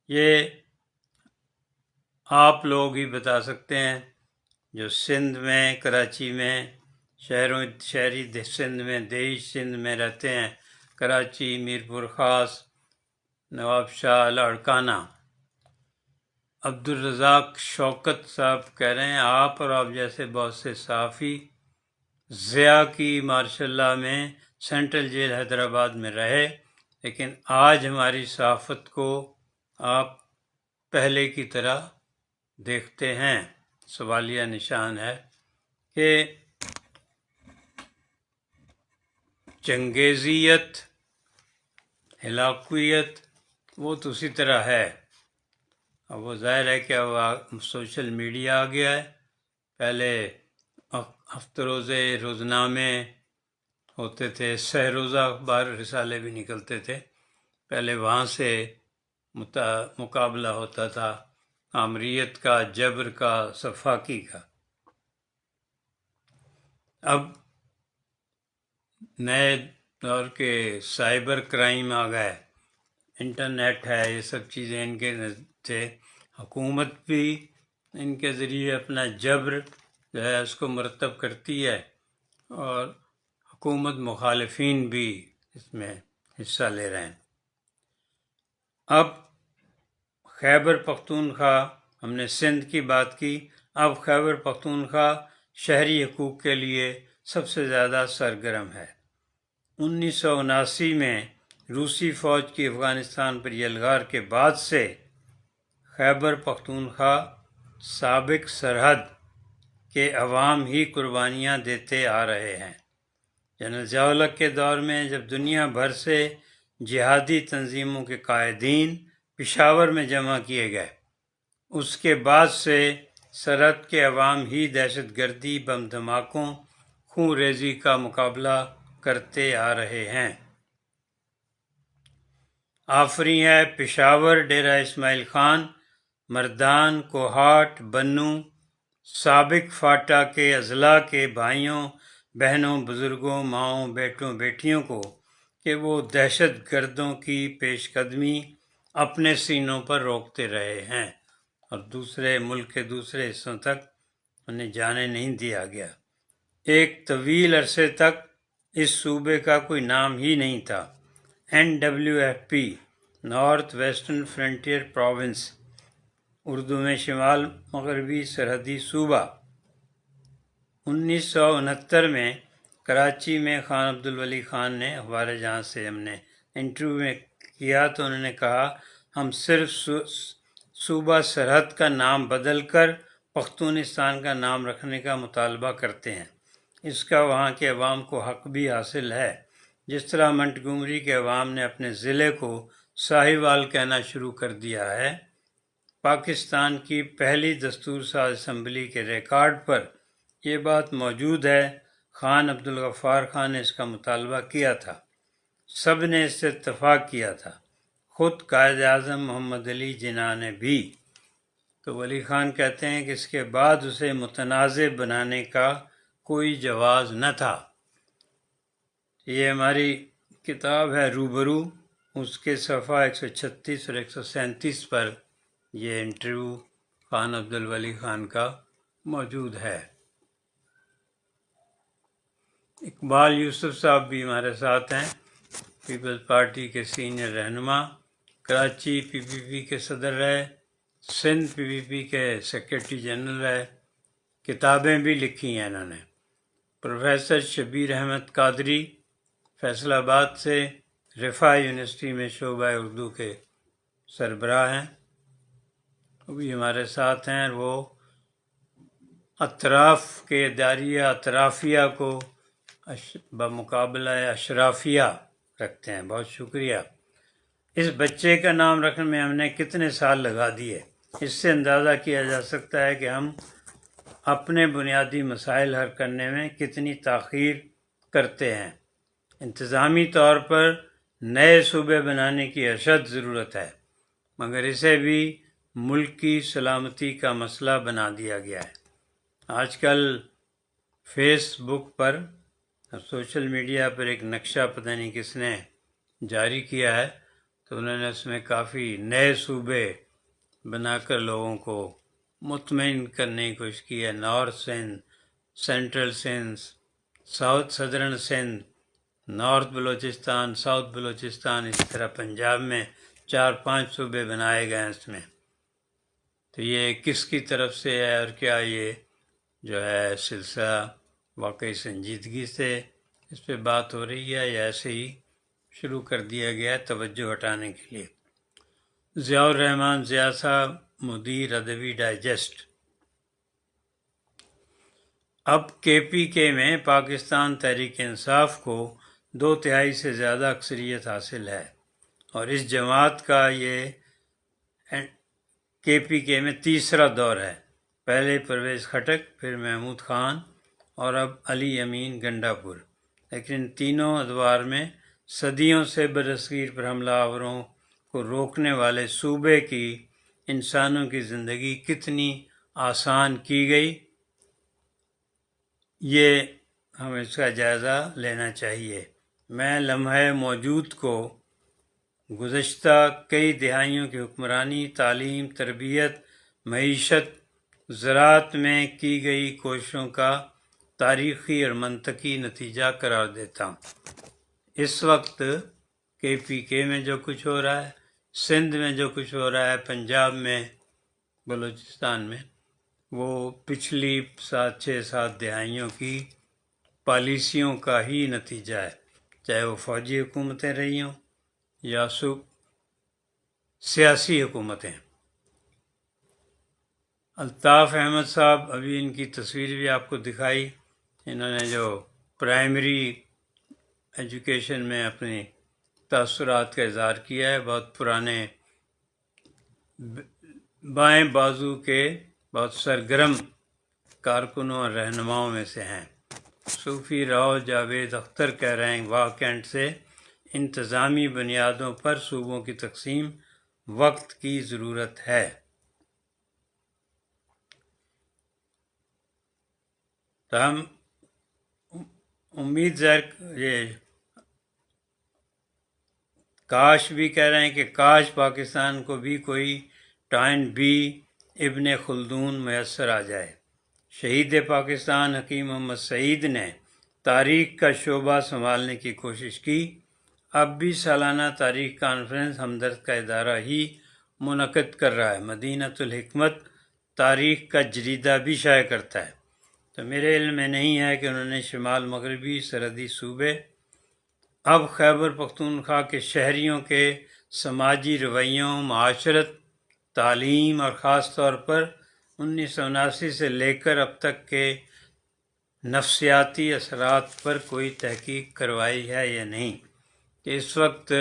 یہ آپ لوگ ہی بتا سکتے ہیں جو سندھ میں، کراچی میں، شہری سندھ میں، دیہی سندھ میں رہتے ہیں، کراچی، میرپور خاص، نواب شاہ، لاڑکانہ۔ عبدالرزاق شوکت صاحب کہہ رہے ہیں آپ اور آپ جیسے بہت سے صحافی ضیاء کی ماشاء اللہ میں سینٹرل جیل حیدرآباد میں رہے، لیکن آج ہماری صحافت کو آپ پہلے کی طرح دیکھتے ہیں۔ سوالیہ نشان ہے کہ چنگیزیت، ہلاکویت وہ تو اسی طرح ہے۔ اب وہ ظاہر ہے کہ اب سوشل میڈیا آ گیا ہے، پہلے ہفتہ روزے روزنامے ہوتے تھے، سہ روزہ اخبار رسالے بھی نکلتے تھے، پہلے وہاں سے مقابلہ ہوتا تھا آمریت کا، جبر کا، صفاقی کا۔ اب نئے دور کے سائبر کرائم آ گئے، انٹرنیٹ ہے، یہ سب چیزیں ان کے تھے، حکومت بھی ان کے ذریعے اپنا جبر جو ہے اس کو مرتب کرتی ہے، اور حکومت مخالفین بھی اس میں حصہ لے رہے ہیں۔ اب خیبر پختونخوا، ہم نے سندھ کی بات کی، اب خیبر پختونخوا شہری حقوق کے لیے سب سے زیادہ سرگرم ہے۔ 1979 میں روسی فوج کی افغانستان پر یلغار کے بعد سے خیبر پختونخوا سابق سرحد کے عوام ہی قربانیاں دیتے آ رہے ہیں۔ جنرل ضیاء الحق کے دور میں جب دنیا بھر سے جہادی تنظیموں کے قائدین پشاور میں جمع کیے گئے، اس کے بعد سے سرحد کے عوام ہی دہشت گردی، بم دھماکوں، خون ریزی کا مقابلہ کرتے آ رہے ہیں۔ آفری ہے پشاور، ڈیرہ اسماعیل خان، مردان، کوہاٹ، بنوں، سابق فاٹا کے اضلاع کے بھائیوں، بہنوں، بزرگوں، ماؤں، بیٹوں، بیٹیوں کو کہ وہ دہشت گردوں کی پیش قدمی اپنے سینوں پر روکتے رہے ہیں اور دوسرے ملک کے دوسرے حصوں تک انہیں جانے نہیں دیا گیا۔ ایک طویل عرصے تک اس صوبے کا کوئی نام ہی نہیں تھا۔ NWFP north western frontier province, Urdu میں شمال مغربی سرحدی صوبہ۔ 1969 میں کراچی میں خان عبدالولی خان نے اخبار جہاں سے ہم نے انٹرویو میں کیا تو انہوں نے کہا ہم صرف صوبہ سرحد کا نام بدل کر پختونستان کا نام رکھنے کا مطالبہ کرتے ہیں۔ اس کا وہاں کے عوام کو حق بھی حاصل ہے، جس طرح منٹگومری کے عوام نے اپنے ضلع کو ساہیوال کہنا شروع کر دیا ہے۔ پاکستان کی پہلی دستور ساز اسمبلی کے ریکارڈ پر یہ بات موجود ہے۔ خان عبدالغفار خان نے اس کا مطالبہ کیا تھا، سب نے اس سے اتفاق کیا تھا، خود قائد اعظم محمد علی جناح نے بھی۔ تو ولی خان کہتے ہیں کہ اس کے بعد اسے متنازع بنانے کا کوئی جواز نہ تھا۔ یہ ہماری کتاب ہے روبرو، اس کے صفحہ 136 اور 137 پر یہ انٹرویو خان عبدالولی خان کا موجود ہے۔ اقبال یوسف صاحب بھی ہمارے ساتھ ہیں، پیپلز پارٹی کے سینئر رہنما، کراچی پی پی پی کے صدر رہے، سندھ پی پی پی کے سیکریٹری جنرل رہے، کتابیں بھی لکھی ہیں انہوں نے۔ پروفیسر شبیر احمد قادری فیصل آباد سے رفاع یونیورسٹی میں شعبہ اردو کے سربراہ ہیں، وہ بھی ہمارے ساتھ ہیں۔ وہ اطراف کے اداریہ اطرافیہ کو بمقابلہ اشرافیہ رکھتے ہیں۔ بہت شکریہ۔ اس بچے کا نام رکھنے میں ہم نے کتنے سال لگا دیے، اس سے اندازہ کیا جا سکتا ہے کہ ہم اپنے بنیادی مسائل حل کرنے میں کتنی تاخیر کرتے ہیں۔ انتظامی طور پر نئے صوبے بنانے کی اشد ضرورت ہے، مگر اسے بھی ملک کی سلامتی کا مسئلہ بنا دیا گیا ہے۔ آج کل فیس بک پر سوشل میڈیا پر ایک نقشہ پتہ نہیں کس نے جاری کیا ہے، تو انہوں نے اس میں کافی نئے صوبے بنا کر لوگوں کو مطمئن کرنے کی کوشش کی ہے۔ North Sindh, central Sindh, south southern Sindh, north Balochistan, south Balochistan, اس طرح پنجاب میں 4-5 صوبے بنائے گئے ہیں اس میں۔ تو یہ کس کی طرف سے ہے اور کیا یہ جو ہے سلسلہ واقعی سنجیدگی سے اس پہ بات ہو رہی ہے یا ایسے ہی شروع کر دیا گیا ہے توجہ ہٹانے کے لیے؟ ضیاء الرحمن ضیاء صاحب، مدیر ادبی ڈائجسٹ۔ اب کے پی کے میں پاکستان تحریک انصاف کو 2/3 سے زیادہ اکثریت حاصل ہے، اور اس جماعت کا یہ کے پی کے میں تیسرا دور ہے۔ پہلے پرویز خٹک، پھر محمود خان اور اب علی امین گنڈا پور۔ لیکن ان تینوں ادوار میں صدیوں سے برصغیر پر حملہ آوروں کو روکنے والے صوبے کی انسانوں کی زندگی کتنی آسان کی گئی، یہ ہمیں اس کا جائزہ لینا چاہیے۔ میں لمحہ موجود کو گزشتہ کئی دہائیوں کی حکمرانی، تعلیم، تربیت، معیشت، زراعت میں کی گئی کوششوں کا تاریخی اور منطقی نتیجہ قرار دیتا ہوں۔ اس وقت کے پی کے میں جو کچھ ہو رہا ہے، سندھ میں جو کچھ ہو رہا ہے، پنجاب میں، بلوچستان میں، وہ پچھلی 6-7 دہائیوں کی پالیسیوں کا ہی نتیجہ ہے، چاہے وہ فوجی حکومتیں رہی ہوں یا سیاسی حکومتیں۔ الطاف احمد صاحب، ابھی ان کی تصویر بھی آپ کو دکھائی، انہوں نے جو پرائمری ایجوکیشن میں اپنی تاثرات کا اظہار کیا ہے، بہت پرانے بائیں بازو کے بہت سرگرم کارکنوں اور رہنماؤں میں سے ہیں۔ صوفی راؤ جاوید اختر کہہ رہے ہیں واہ کینٹ سے، انتظامی بنیادوں پر صوبوں کی تقسیم وقت کی ضرورت ہے۔ تو ہم امید یہ کاش بھی کہہ رہے ہیں کہ کاش پاکستان کو بھی کوئی ٹائن بی ابن خلدون میسر آ جائے۔ شہید پاکستان حکیم محمد سعید نے تاریخ کا شعبہ سنبھالنے کی کوشش کی۔ اب بھی سالانہ تاریخ کانفرنس ہمدرد کا ادارہ ہی منعقد کر رہا ہے۔ مدینۃ الحکمت تاریخ کا جریدہ بھی شائع کرتا ہے۔ تو میرے علم میں نہیں ہے کہ انہوں نے شمال مغربی سرحدی صوبے اب خیبر پختونخوا کے شہریوں کے سماجی رویوں، معاشرت، تعلیم اور خاص طور پر 1979 سے لے کر اب تک کے نفسیاتی اثرات پر کوئی تحقیق کروائی ہے یا نہیں، کہ اس وقت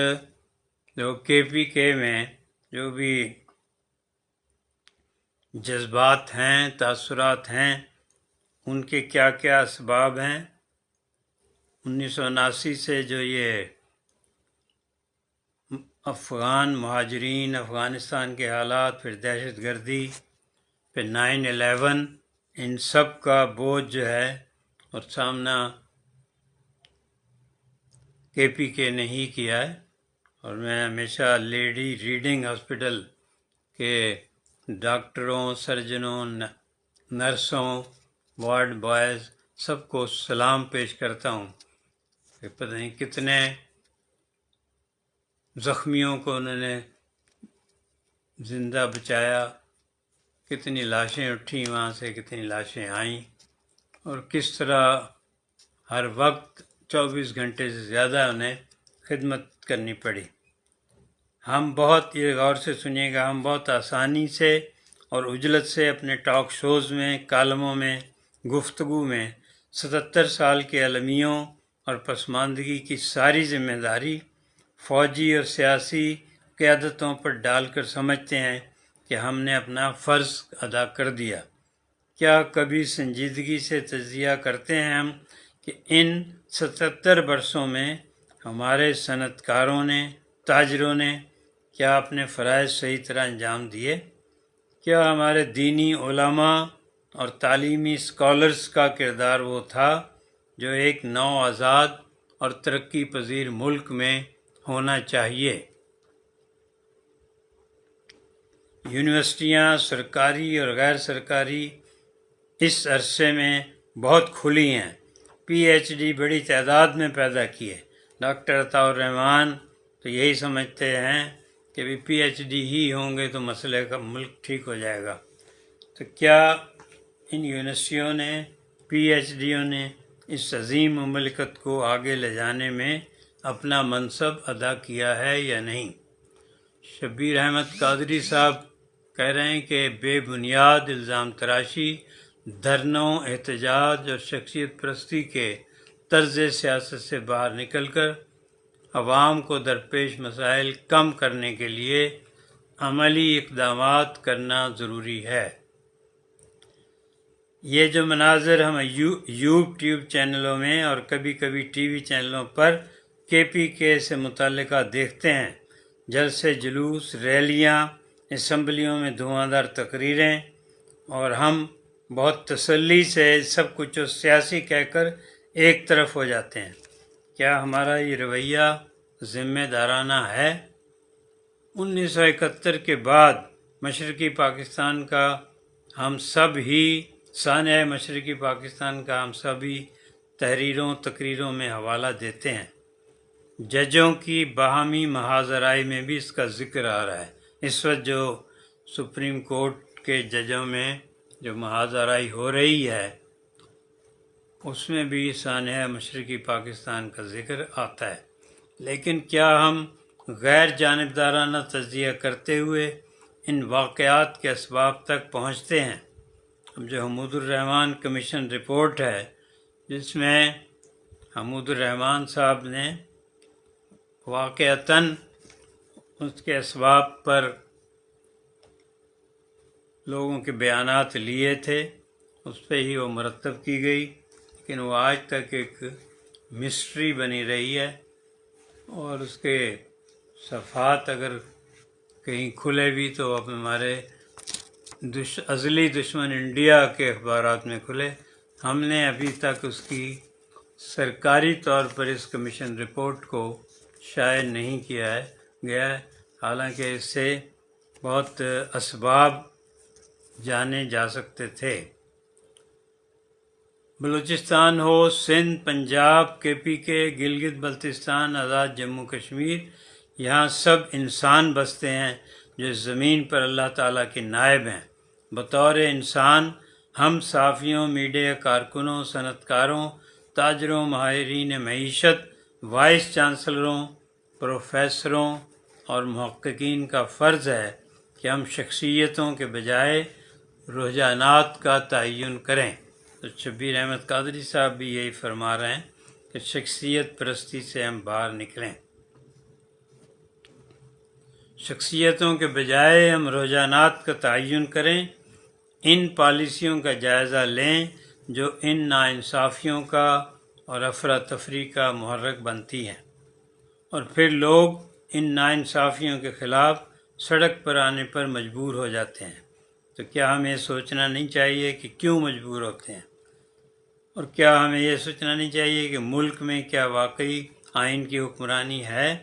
جو KPK میں جو بھی جذبات ہیں، تاثرات ہیں، ان کے کیا کیا اسباب ہیں۔ 1979 سے جو یہ افغان مہاجرین، افغانستان کے حالات، پھر دہشت گردی، پھر 9/11، ان سب کا بوجھ جو ہے اور سامنا KPK نے ہی کیا ہے۔ اور میں ہمیشہ لیڈی ریڈنگ ہاسپٹل کے ڈاکٹروں، سرجنوں، نرسوں، وارڈ بوائز سب کو سلام پیش کرتا ہوں کہ پتہ نہیں کتنے زخمیوں کو انہوں نے زندہ بچایا، کتنی لاشیں اٹھیں وہاں سے، کتنی لاشیں آئیں، اور کس طرح ہر وقت 24 گھنٹے سے زیادہ انہیں خدمت کرنی پڑی۔ ہم بہت، یہ غور سے سنیے گا، ہم بہت آسانی سے اور عجلت سے اپنے ٹاک شوز میں، کالموں میں، گفتگو میں 77 سال کے المیوں اور پسماندگی کی ساری ذمہ داری فوجی اور سیاسی قیادتوں پر ڈال کر سمجھتے ہیں کہ ہم نے اپنا فرض ادا کر دیا۔ کیا کبھی سنجیدگی سے تجزیہ کرتے ہیں ہم کہ ان 77 برسوں میں ہمارے صنعت کاروں نے، تاجروں نے کیا اپنے فرائض صحیح طرح انجام دیے؟ کیا ہمارے دینی علماء اور تعلیمی اسکالرز کا کردار وہ تھا جو ایک نو آزاد اور ترقی پذیر ملک میں ہونا چاہیے؟ یونیورسٹیاں سرکاری اور غیر سرکاری اس عرصے میں بہت کھلی ہیں، PhD بڑی تعداد میں پیدا کیے۔ ڈاکٹر عطاء الرحمن تو یہی سمجھتے ہیں کہ بھی PhD ہی ہوں گے تو مسئلے کا ملک ٹھیک ہو جائے گا۔ تو کیا ان یونیورسٹیوں نے، PhDوں نے اس عظیم مملکت کو آگے لے جانے میں اپنا منصب ادا کیا ہے یا نہیں؟ شبیر احمد قادری صاحب کہہ رہے ہیں کہ بے بنیاد الزام تراشی، دھرنوں، احتجاج اور شخصیت پرستی کے طرز سیاست سے باہر نکل کر عوام کو درپیش مسائل کم کرنے کے لیے عملی اقدامات کرنا ضروری ہے۔ یہ جو مناظر ہم یوٹیوب چینلوں میں اور کبھی کبھی TV چینلوں پر KPK سے متعلقہ دیکھتے ہیں، جلسے جلوس، ریلیاں، اسمبلیوں میں دھواں دار تقریریں، اور ہم بہت تسلی سے سب کچھ سیاسی کہہ کر ایک طرف ہو جاتے ہیں، کیا ہمارا یہ رویہ ذمہ دارانہ ہے؟ 1971 کے بعد مشرقی پاکستان کا ہم سب ہی، سانحہ مشرقی پاکستان کا ہم سبھی تحریروں، تقریروں میں حوالہ دیتے ہیں۔ ججوں کی باہمی محاذ آرائی میں بھی اس کا ذکر آ رہا ہے۔ اس وقت جو سپریم کورٹ کے ججوں میں جو محاذ آرائی ہو رہی ہے، اس میں بھی سانحہ مشرقی پاکستان کا ذکر آتا ہے۔ لیکن کیا ہم غیر جانبدارانہ تجزیہ کرتے ہوئے ان واقعات کے اسباب تک پہنچتے ہیں؟ اب جو حمود الرحمن کمیشن رپورٹ ہے، جس میں حمود الرحمن صاحب نے واقعتاً اس کے اسباب پر لوگوں کے بیانات لیے تھے، اس پہ ہی وہ مرتب کی گئی، لیکن وہ آج تک ایک مسٹری بنی رہی ہے، اور اس کے صفحات اگر کہیں کھلے بھی تو اب ہمارے ازلی دشمن انڈیا کے اخبارات میں کھلے۔ ہم نے ابھی تک اس کی سرکاری طور پر اس کمیشن رپورٹ کو شائع نہیں کیا گیا ہے، حالانکہ اس سے بہت اسباب جانے جا سکتے تھے۔ بلوچستان ہو، سندھ، پنجاب، KPK، گلگت بلتستان، آزاد جموں کشمیر، یہاں سب انسان بستے ہیں جو اس زمین پر اللہ تعالیٰ کے نائب ہیں۔ بطور انسان ہم صحافیوں، میڈیا کارکنوں، صنعت کاروں، تاجروں، ماہرین معیشت، وائس چانسلروں، پروفیسروں اور محققین کا فرض ہے کہ ہم شخصیتوں کے بجائے رجحانات کا تعین کریں۔ تو شبیر احمد قادری صاحب بھی یہی فرما رہے ہیں کہ شخصیت پرستی سے ہم باہر نکلیں، شخصیتوں کے بجائے ہم رجحانات کا تعین کریں، ان پالیسیوں کا جائزہ لیں جو ان ناانصافیوں کا اور افراتفری کا محرک بنتی ہیں، اور پھر لوگ ان ناانصافیوں کے خلاف سڑک پر آنے پر مجبور ہو جاتے ہیں۔ تو کیا ہمیں سوچنا نہیں چاہیے کہ کیوں مجبور ہوتے ہیں؟ اور کیا ہمیں یہ سوچنا نہیں چاہیے کہ ملک میں کیا واقعی آئین کی حکمرانی ہے،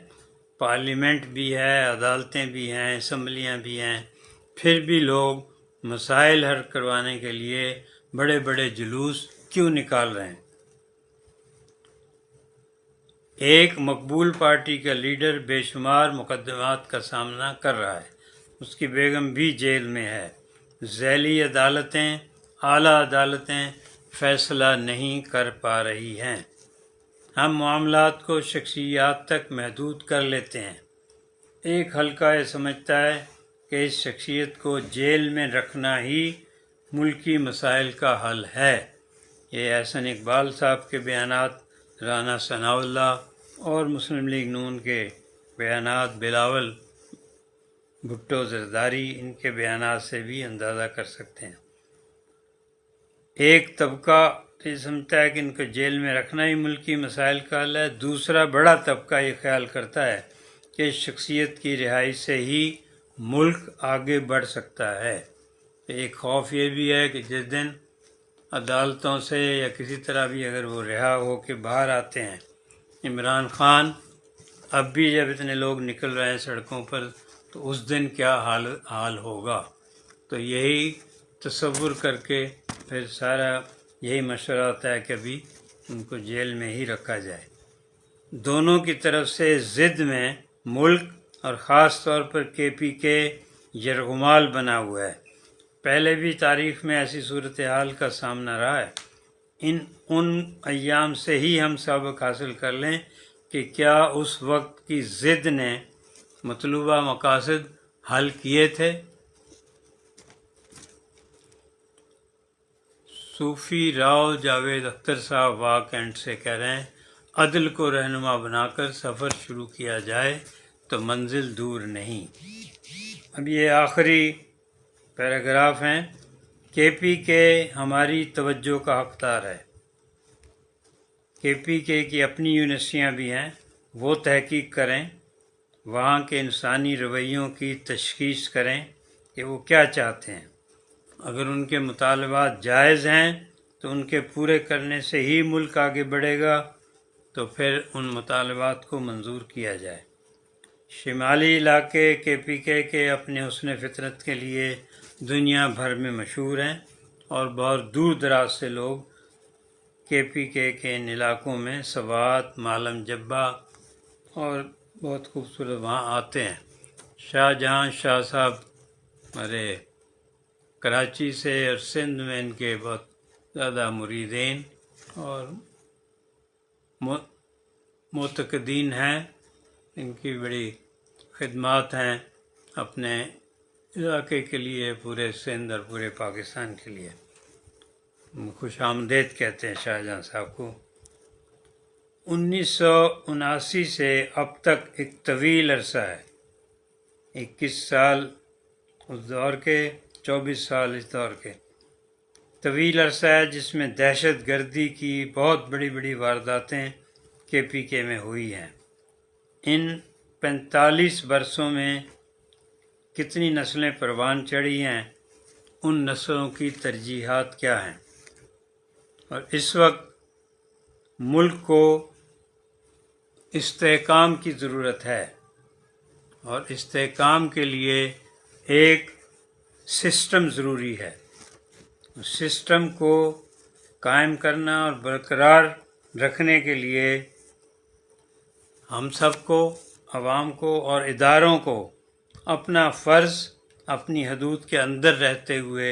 پارلیمنٹ بھی ہے، عدالتیں بھی ہیں، اسمبلیاں بھی ہیں، پھر بھی لوگ مسائل حل کروانے کے لیے بڑے بڑے جلوس کیوں نکال رہے ہیں؟ ایک مقبول پارٹی کا لیڈر بے شمار مقدمات کا سامنا کر رہا ہے، اس کی بیگم بھی جیل میں ہے، ذیلی عدالتیں، اعلیٰ عدالتیں فیصلہ نہیں کر پا رہی ہیں، ہم معاملات کو شخصیات تک محدود کر لیتے ہیں، ایک حلقہ یہ سمجھتا ہے کہ اس شخصیت کو جیل میں رکھنا ہی ملکی مسائل کا حل ہے۔ یہ احسن اقبال صاحب کے بیانات، رانا ثناء اللہ اور مسلم لیگ نون کے بیانات، بلاول بھٹو زرداری، ان کے بیانات سے بھی اندازہ کر سکتے ہیں۔ ایک طبقہ یہ سمجھتا ہے کہ ان کو جیل میں رکھنا ہی ملکی مسائل کا حل ہے، دوسرا بڑا طبقہ یہ خیال کرتا ہے کہ اس شخصیت کی رہائی سے ہی ملک آگے بڑھ سکتا ہے۔ ایک خوف یہ بھی ہے کہ جس دن عدالتوں سے یا کسی طرح بھی اگر وہ رہا ہو کے باہر آتے ہیں، عمران خان اب بھی جب اتنے لوگ نکل رہے ہیں سڑکوں پر، تو اس دن کیا حال ہوگا؟ تو یہی تصور کر کے پھر سارا یہی مشورہ ہوتا ہے کہ ابھی ان کو جیل میں ہی رکھا جائے۔ دونوں کی طرف سے ضد میں ملک اور خاص طور پر کے پی کے یرغمال بنا ہوا ہے، پہلے بھی تاریخ میں ایسی صورتحال کا سامنا رہا ہے۔ ان ایام سے ہی ہم سبق حاصل کر لیں کہ کیا اس وقت کی ضد نے مطلوبہ مقاصد حل کیے تھے؟ صوفی راؤ جاوید اختر صاحب واک اینڈ سے کہہ رہے ہیں، عدل کو رہنما بنا کر سفر شروع کیا جائے تو منزل دور نہیں۔ اب یہ آخری پیراگراف ہیں۔ کے پی کے ہماری توجہ کا حقدار ہے، کے پی کے کی اپنی یونیورسٹیاں بھی ہیں، وہ تحقیق کریں، وہاں کے انسانی رویوں کی تشخیص کریں کہ وہ کیا چاہتے ہیں، اگر ان کے مطالبات جائز ہیں تو ان کے پورے کرنے سے ہی ملک آگے بڑھے گا، تو پھر ان مطالبات کو منظور کیا جائے۔ شمالی علاقے کے پی کے اپنے حسن فطرت کے لیے دنیا بھر میں مشہور ہیں، اور بہت دور دراز سے لوگ کے پی کے ان علاقوں میں سوات، مالم جبہ اور بہت خوبصورت وہاں آتے ہیں۔ شاہ جہاں شاہ صاحب ہمارے کراچی سے اور سندھ میں ان کے بہت زیادہ مریدین اور معتقدین ہیں، ان کی بڑی خدمات ہیں اپنے علاقے کے لیے، پورے سندھ اور پورے پاکستان کے لیے۔ خوش آمدید کہتے ہیں شاہ جہاں صاحب کو۔ 1979 سے اب تک ایک طویل عرصہ ہے، 21 سال اس دور کے، 24 سال اس دور کے، طویل عرصہ ہے جس میں دہشت گردی کی بہت بڑی بڑی وارداتیں کے پی کے میں ہوئی ہیں۔ ان 45 برسوں میں کتنی نسلیں پروان چڑھی ہیں، ان نسلوں کی ترجیحات کیا ہیں، اور اس وقت ملک کو استحکام کی ضرورت ہے، اور استحکام کے لیے ایک سسٹم ضروری ہے۔ سسٹم کو قائم کرنا اور برقرار رکھنے کے لیے ہم سب کو، عوام کو اور اداروں کو اپنا فرض اپنی حدود کے اندر رہتے ہوئے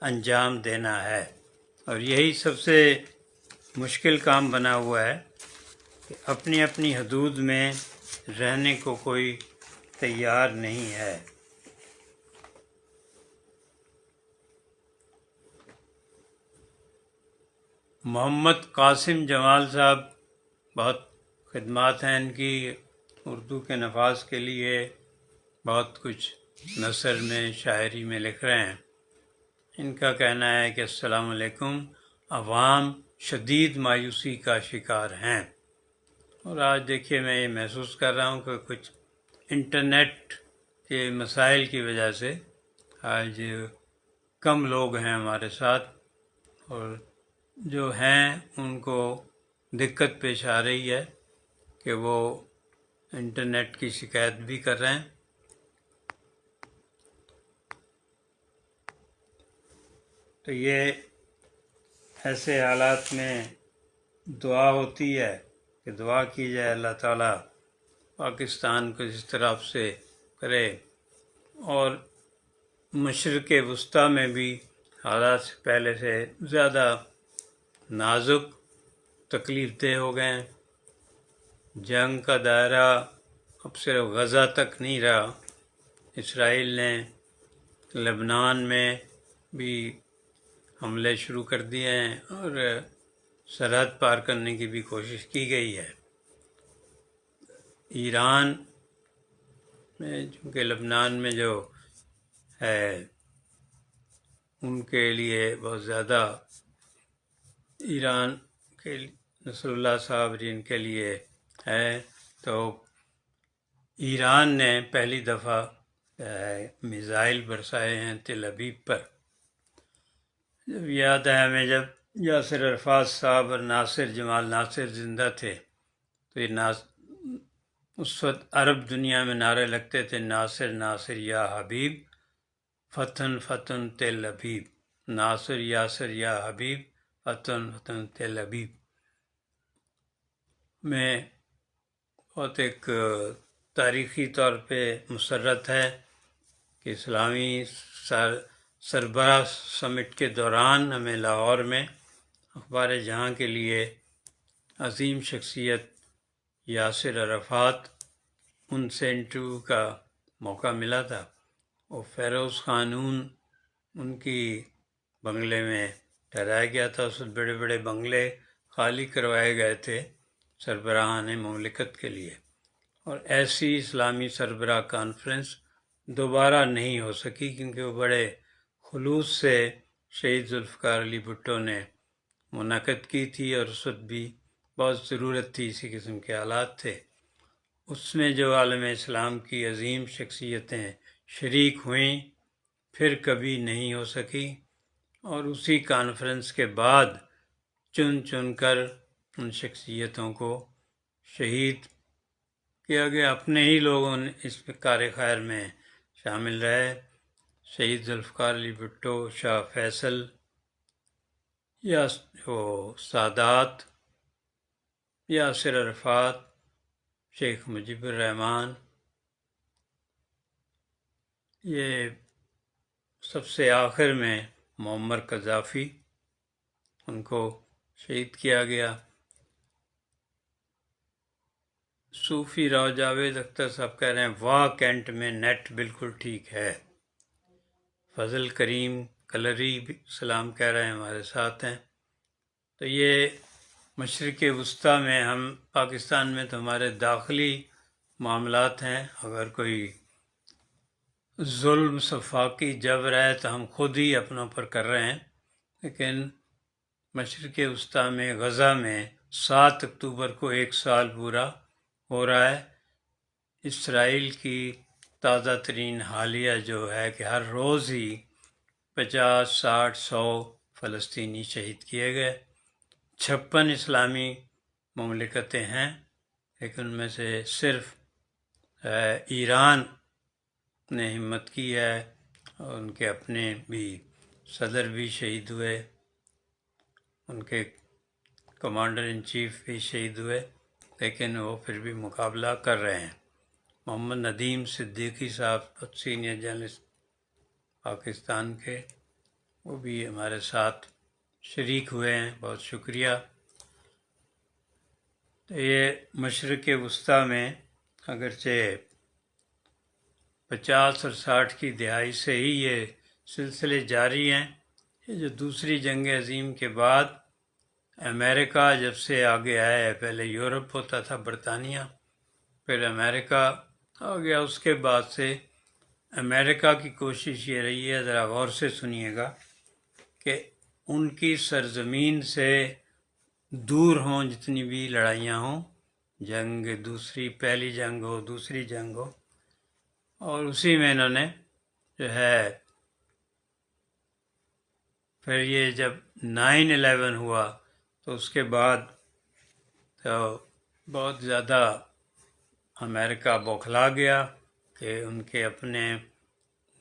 انجام دینا ہے، اور یہی سب سے مشکل کام بنا ہوا ہے کہ اپنی اپنی حدود میں رہنے کو کوئی تیار نہیں ہے۔ محمد قاسم جمال صاحب، بہت خدمات ہیں ان کی اردو کے نفاذ کے لیے، بہت کچھ نثر میں شاعری میں لکھ رہے ہیں۔ ان کا کہنا ہے کہ السلام علیکم، عوام شدید مایوسی کا شکار ہیں، اور آج دیکھیے میں یہ محسوس کر رہا ہوں کہ کچھ انٹرنیٹ کے مسائل کی وجہ سے آج کم لوگ ہیں ہمارے ساتھ، اور جو ہیں ان کو دقت پیش آ رہی ہے کہ وہ انٹرنیٹ کی شکایت بھی کر رہے ہیں۔ تو یہ ایسے حالات میں دعا ہوتی ہے کہ دعا کی جائے اللہ تعالیٰ پاکستان کو اس طرف سے کرے، اور مشرق وسطیٰ میں بھی حالات پہلے سے زیادہ نازک تکلیف دہ ہو گئے ہیں۔ جنگ کا دائرہ اب صرف غزہ تک نہیں رہا، اسرائیل نے لبنان میں بھی حملے شروع کر دیے ہیں، اور سرحد پار کرنے کی بھی کوشش کی گئی ہے۔ ایران میں چونکہ لبنان میں جو ہے ان کے لیے بہت زیادہ، ایران کے نصر اللہ صاحب جن کے لیے ہے، تو ایران نے پہلی دفعہ میزائل برسائے ہیں تل ابیب پر۔ جب یاد ہے ہمیں، جب یاسر عرفات صاحب اور ناصر جمال ناصر زندہ تھے تو یہ اس وقت عرب دنیا میں نعرے لگتے تھے، ناصر ناصر یا حبیب، فتن فتن تل ابیب، ناصر یاسر یا حبیب، فتن فتن تل ابیب۔ میں بہت ایک تاریخی طور پہ مسرت ہے کہ اسلامی سربراہ سمٹ کے دوران ہمیں لاہور میں اخبار جہاں کے لیے عظیم شخصیت یاسر عرفات، ان سے انٹرویو کا موقع ملا تھا، اور فیروز قانون ان کی بنگلے میں ٹھہرایا گیا تھا۔ اس وقت بڑے بڑے بنگلے خالی کروائے گئے تھے سربراہان مملکت کے لیے، اور ایسی اسلامی سربراہ کانفرنس دوبارہ نہیں ہو سکی، کیونکہ وہ بڑے خلوص سے شہید ذوالفقار علی بھٹو نے منعقد کی تھی، اور اس وقت بھی بہت ضرورت تھی، اسی قسم کے حالات تھے۔ اس میں جو عالم اسلام کی عظیم شخصیتیں شریک ہوئیں، پھر کبھی نہیں ہو سکی، اور اسی کانفرنس کے بعد چن چن کر ان شخصیتوں کو شہید کیا گیا۔ اپنے ہی لوگوں نے اس کار خیر میں شامل رہے، شہید ذوالفقار علی بھٹو، شاہ فیصل، یا سادات، یاسر عرفات، شیخ مجیب الرحمن۔ یہ سب سے آخر میں معمر قذافی، ان کو شہید کیا گیا۔ صوفی راؤ جاوید اختر صاحب کہہ رہے ہیں واہ کینٹ میں نیٹ بالکل ٹھیک ہے۔ فضل کریم کلری بھی سلام کہہ رہے ہیں، ہمارے ساتھ ہیں۔ تو یہ مشرق وسطیٰ میں، ہم پاکستان میں تو ہمارے داخلی معاملات ہیں، اگر کوئی ظلم صفاقی جبر ہے تو ہم خود ہی اپنوں پر کر رہے ہیں، لیکن مشرق وسطیٰ میں غزہ میں 7 اکتوبر کو 1 سال پورا ہو رہا ہے۔ اسرائیل کی تازہ ترین حالیہ جو ہے کہ ہر روز ہی 50، 60، 100 فلسطینی شہید کیے گئے۔ 56 اسلامی مملکتیں ہیں، لیکن ان میں سے صرف ایران نے ہمت کی ہے، اور ان کے اپنے بھی صدر بھی شہید ہوئے، ان کے کمانڈر ان چیف بھی شہید ہوئے، لیکن وہ پھر بھی مقابلہ کر رہے ہیں۔ محمد ندیم صدیقی صاحب بہت سینئر جرنلسٹ پاکستان کے، وہ بھی ہمارے ساتھ شریک ہوئے ہیں، بہت شکریہ۔ تو یہ مشرق وسطیٰ میں اگرچہ 50 اور 60 کی دہائی سے ہی یہ سلسلے جاری ہیں، یہ جو دوسری جنگ عظیم کے بعد امریکہ جب سے آگے آیا ہے، پہلے یورپ ہوتا تھا، برطانیہ، پھر امریکہ آ گیا، اس کے بعد سے امریکہ کی کوشش یہ رہی ہے، ذرا غور سے سنیے گا، کہ ان کی سرزمین سے دور ہوں جتنی بھی لڑائیاں ہوں، جنگ دوسری، پہلی جنگ ہو، دوسری جنگ ہو، اور اسی میں انہوں نے جو ہے، پھر یہ جب 9/11 ہوا تو اس کے بعد تو بہت زیادہ امریکہ بوکھلا گیا کہ ان کے اپنے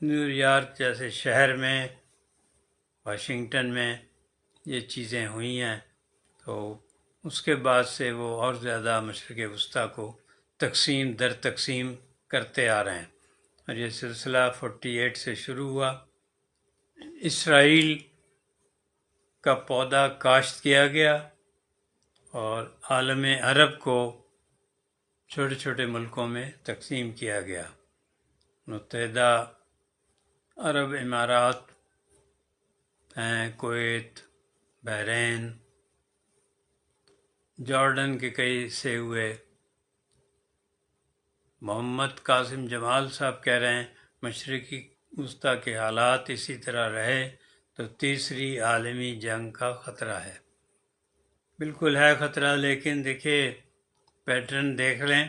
نیو یارک جیسے شہر میں، واشنگٹن میں یہ چیزیں ہوئی ہیں، تو اس کے بعد سے وہ اور زیادہ مشرق وسطیٰ کو تقسیم در تقسیم کرتے آ رہے ہیں، اور یہ سلسلہ 48 سے شروع ہوا۔ اسرائیل کا پودا کاشت کیا گیا اور عالم عرب کو چھوٹے چھوٹے ملکوں میں تقسیم کیا گیا۔ متحدہ عرب امارات ہیں، کویت، بحرین، جارڈن کے کئی حصے ہوئے۔ محمد قاسم جمال صاحب کہہ رہے ہیں مشرقی وسطیٰ کے حالات اسی طرح رہے تو تیسری عالمی جنگ کا خطرہ ہے۔ بالکل ہے خطرہ، لیکن دیکھیے پیٹرن دیکھ لیں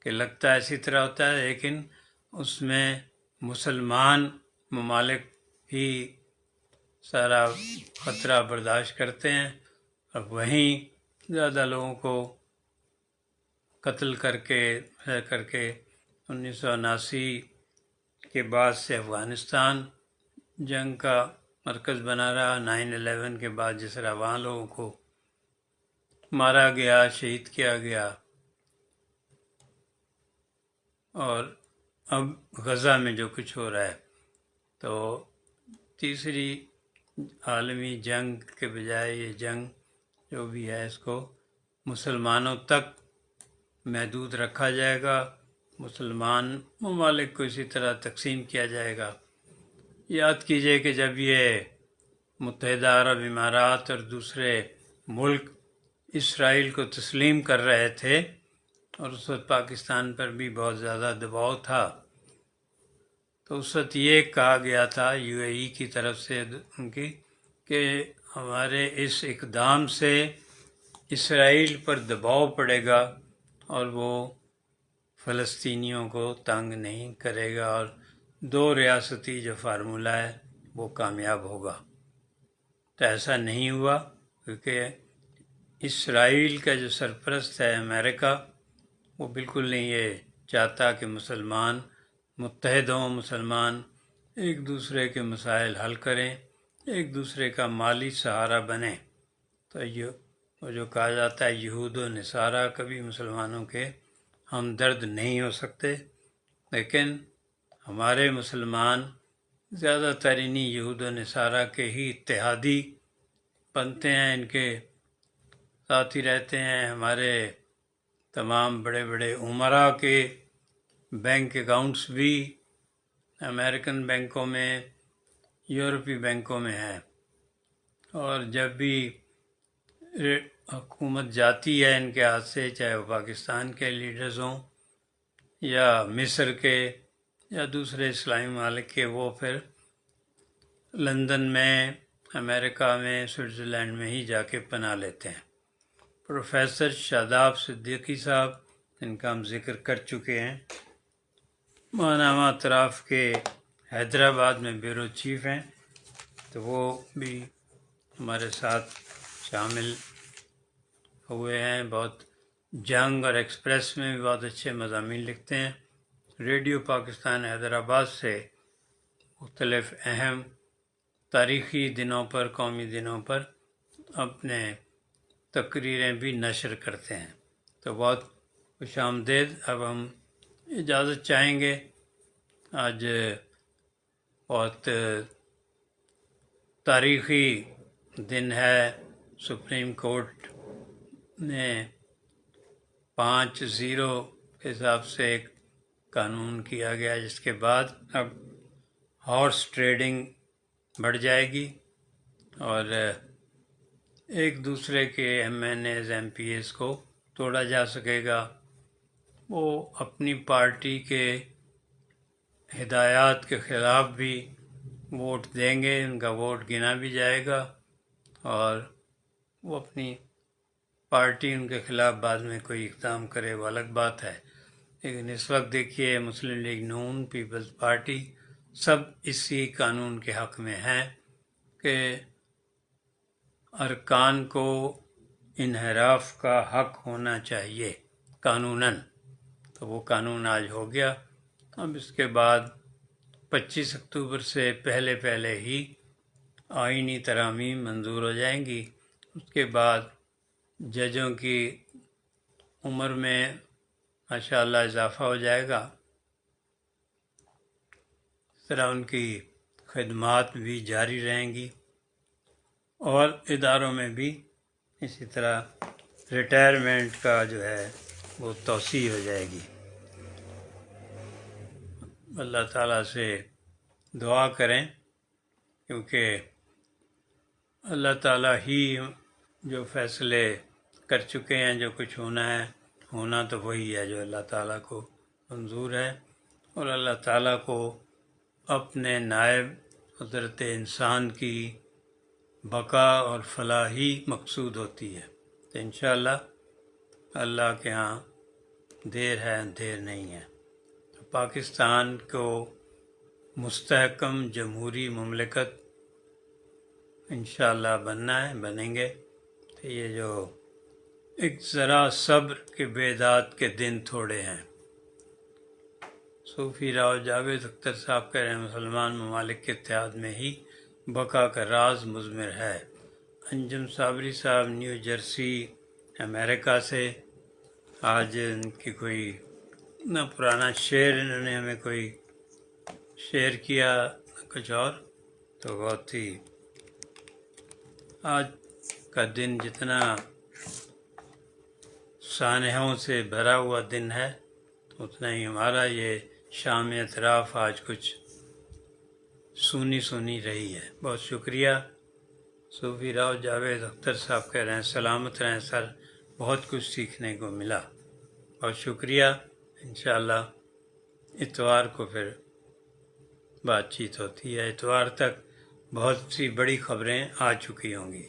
کہ لگتا ہے اسی طرح ہوتا ہے، لیکن اس میں مسلمان ممالک ہی سارا خطرہ برداشت کرتے ہیں، اور وہیں زیادہ لوگوں کو قتل کر کے 1979 کے بعد سے افغانستان جنگ کا مرکز بنا رہا۔ 9/11 کے بعد جس طرح وہاں لوگوں کو مارا گیا، شہید کیا گیا، اور اب غزہ میں جو کچھ ہو رہا ہے، تو تیسری عالمی جنگ کے بجائے یہ جنگ جو بھی ہے اس کو مسلمانوں تک محدود رکھا جائے گا، مسلمان ممالک کو اسی طرح تقسیم کیا جائے گا۔ یاد کیجئے کہ جب یہ متحدہ عرب امارات اور دوسرے ملک اسرائیل کو تسلیم کر رہے تھے، اور اس وقت پاکستان پر بھی بہت زیادہ دباؤ تھا، تو اس وقت یہ کہا گیا تھا UAE کی طرف سے ان کی کہ ہمارے اس اقدام سے اسرائیل پر دباؤ پڑے گا اور وہ فلسطینیوں کو تنگ نہیں کرے گا، اور 2 ریاستی جو فارمولہ ہے وہ کامیاب ہوگا۔ تو ایسا نہیں ہوا، کیونکہ اسرائیل کا جو سرپرست ہے امریکہ، وہ بالکل نہیں یہ چاہتا کہ مسلمان متحد ہوں، مسلمان ایک دوسرے کے مسائل حل کریں، ایک دوسرے کا مالی سہارا بنیں۔ تو وہ جو کہا جاتا ہے یہود و نصارہ کبھی مسلمانوں کے ہمدرد نہیں ہو سکتے، لیکن ہمارے مسلمان زیادہ تر انہی یہود و نصارہ کے ہی اتحادی بنتے ہیں، ان کے ساتھ ہی رہتے ہیں۔ ہمارے تمام بڑے بڑے امراء کے بینک اکاؤنٹس بھی امریکن بینکوں میں، یورپی بینکوں میں ہیں، اور جب بھی حکومت جاتی ہے ان کے ہاتھ سے، چاہے وہ پاکستان کے لیڈرز ہوں یا مصر کے یا دوسرے اسلامی ممالک کے، وہ پھر لندن میں، امریکہ میں، سوئٹزرلینڈ میں ہی جا کے پناہ لیتے ہیں۔ پروفیسر شاداب صدیقی صاحب، ان کا ہم ذکر کر چکے ہیں، ماہنامہ اطراف کے حیدرآباد میں بیورو چیف ہیں، تو وہ بھی ہمارے ساتھ شامل ہوئے ہیں۔ بہت جنگ اور ایکسپریس میں بھی بہت اچھے مضامین لکھتے ہیں۔ ریڈیو پاکستان حیدرآباد سے مختلف اہم تاریخی دنوں پر، قومی دنوں پر اپنے تقریریں بھی نشر کرتے ہیں۔ تو بہت خوش آمدید۔ اب ہم اجازت چاہیں گے، آج بہت تاریخی دن ہے۔ سپریم کورٹ نے 5-0 کے حساب سے ایک قانون کیا گیا، جس کے بعد اب ہارس ٹریڈنگ بڑھ جائے گی، اور ایک دوسرے کے MNAs MPAs کو توڑا جا سکے گا، وہ اپنی پارٹی کے ہدایات کے خلاف بھی ووٹ دیں گے، ان کا ووٹ گنا بھی جائے گا، اور وہ اپنی پارٹی ان کے خلاف بعد میں کوئی اقدام کرے وہ الگ بات ہے۔ لیکن اس وقت دیکھیے مسلم لیگ نون، پیپلز پارٹی، سب اسی قانون کے حق میں ہیں کہ ارکان کو انحراف کا حق ہونا چاہیے قانوناً، تو وہ قانون آج ہو گیا۔ اب اس کے بعد 25 اکتوبر سے پہلے ہی آئینی ترامیم منظور ہو جائیں گی۔ اس کے بعد ججوں کی عمر میں ماشاءاللہ اضافہ ہو جائے گا، اس طرح ان کی خدمات بھی جاری رہیں گی، اور اداروں میں بھی اسی طرح ریٹائرمنٹ کا جو ہے وہ توسیع ہو جائے گی۔ اللہ تعالیٰ سے دعا کریں، کیونکہ اللہ تعالیٰ ہی جو فیصلے کر چکے ہیں، جو کچھ ہونا تو وہی ہے جو اللہ تعالیٰ کو منظور ہے، اور اللہ تعالیٰ کو اپنے نائب حضرت انسان کی بقا اور فلاح ہی مقصود ہوتی ہے، تو انشاءاللہ اللہ کے ہاں دیر ہے اندھیر نہیں ہے۔ تو پاکستان کو مستحکم جمہوری مملکت انشاءاللہ بننا ہے، بنیں گے۔ تو یہ جو ایک ذرا صبر کے بیداد کے دن تھوڑے ہیں۔ صوفی راؤ جاوید اختر صاحب کہہ رہے ہیں مسلمان ممالک کے اتحاد میں ہی بقا کا راز مضمر ہے۔ انجم صابری صاحب نیو جرسی امریکہ سے، آج ان کی کوئی نہ پرانا شعر انہوں نے ہمیں کوئی شیئر کیا نہ کچھ اور، تو بہت ہی آج کا دن جتنا سانحوں سے بھرا ہوا دن ہے، اتنا ہی ہمارا یہ شام اعتراف آج کچھ سونی رہی ہے۔ بہت شکریہ۔ صوفی راؤ جاوید اختر صاحب کہہ رہے ہیں سلامت رہیں سر، بہت کچھ سیکھنے کو ملا، بہت شکریہ۔ انشاءاللہ اتوار کو پھر بات چیت ہوتی ہے، اتوار تک بہت سی بڑی خبریں آ چکی ہوں گی۔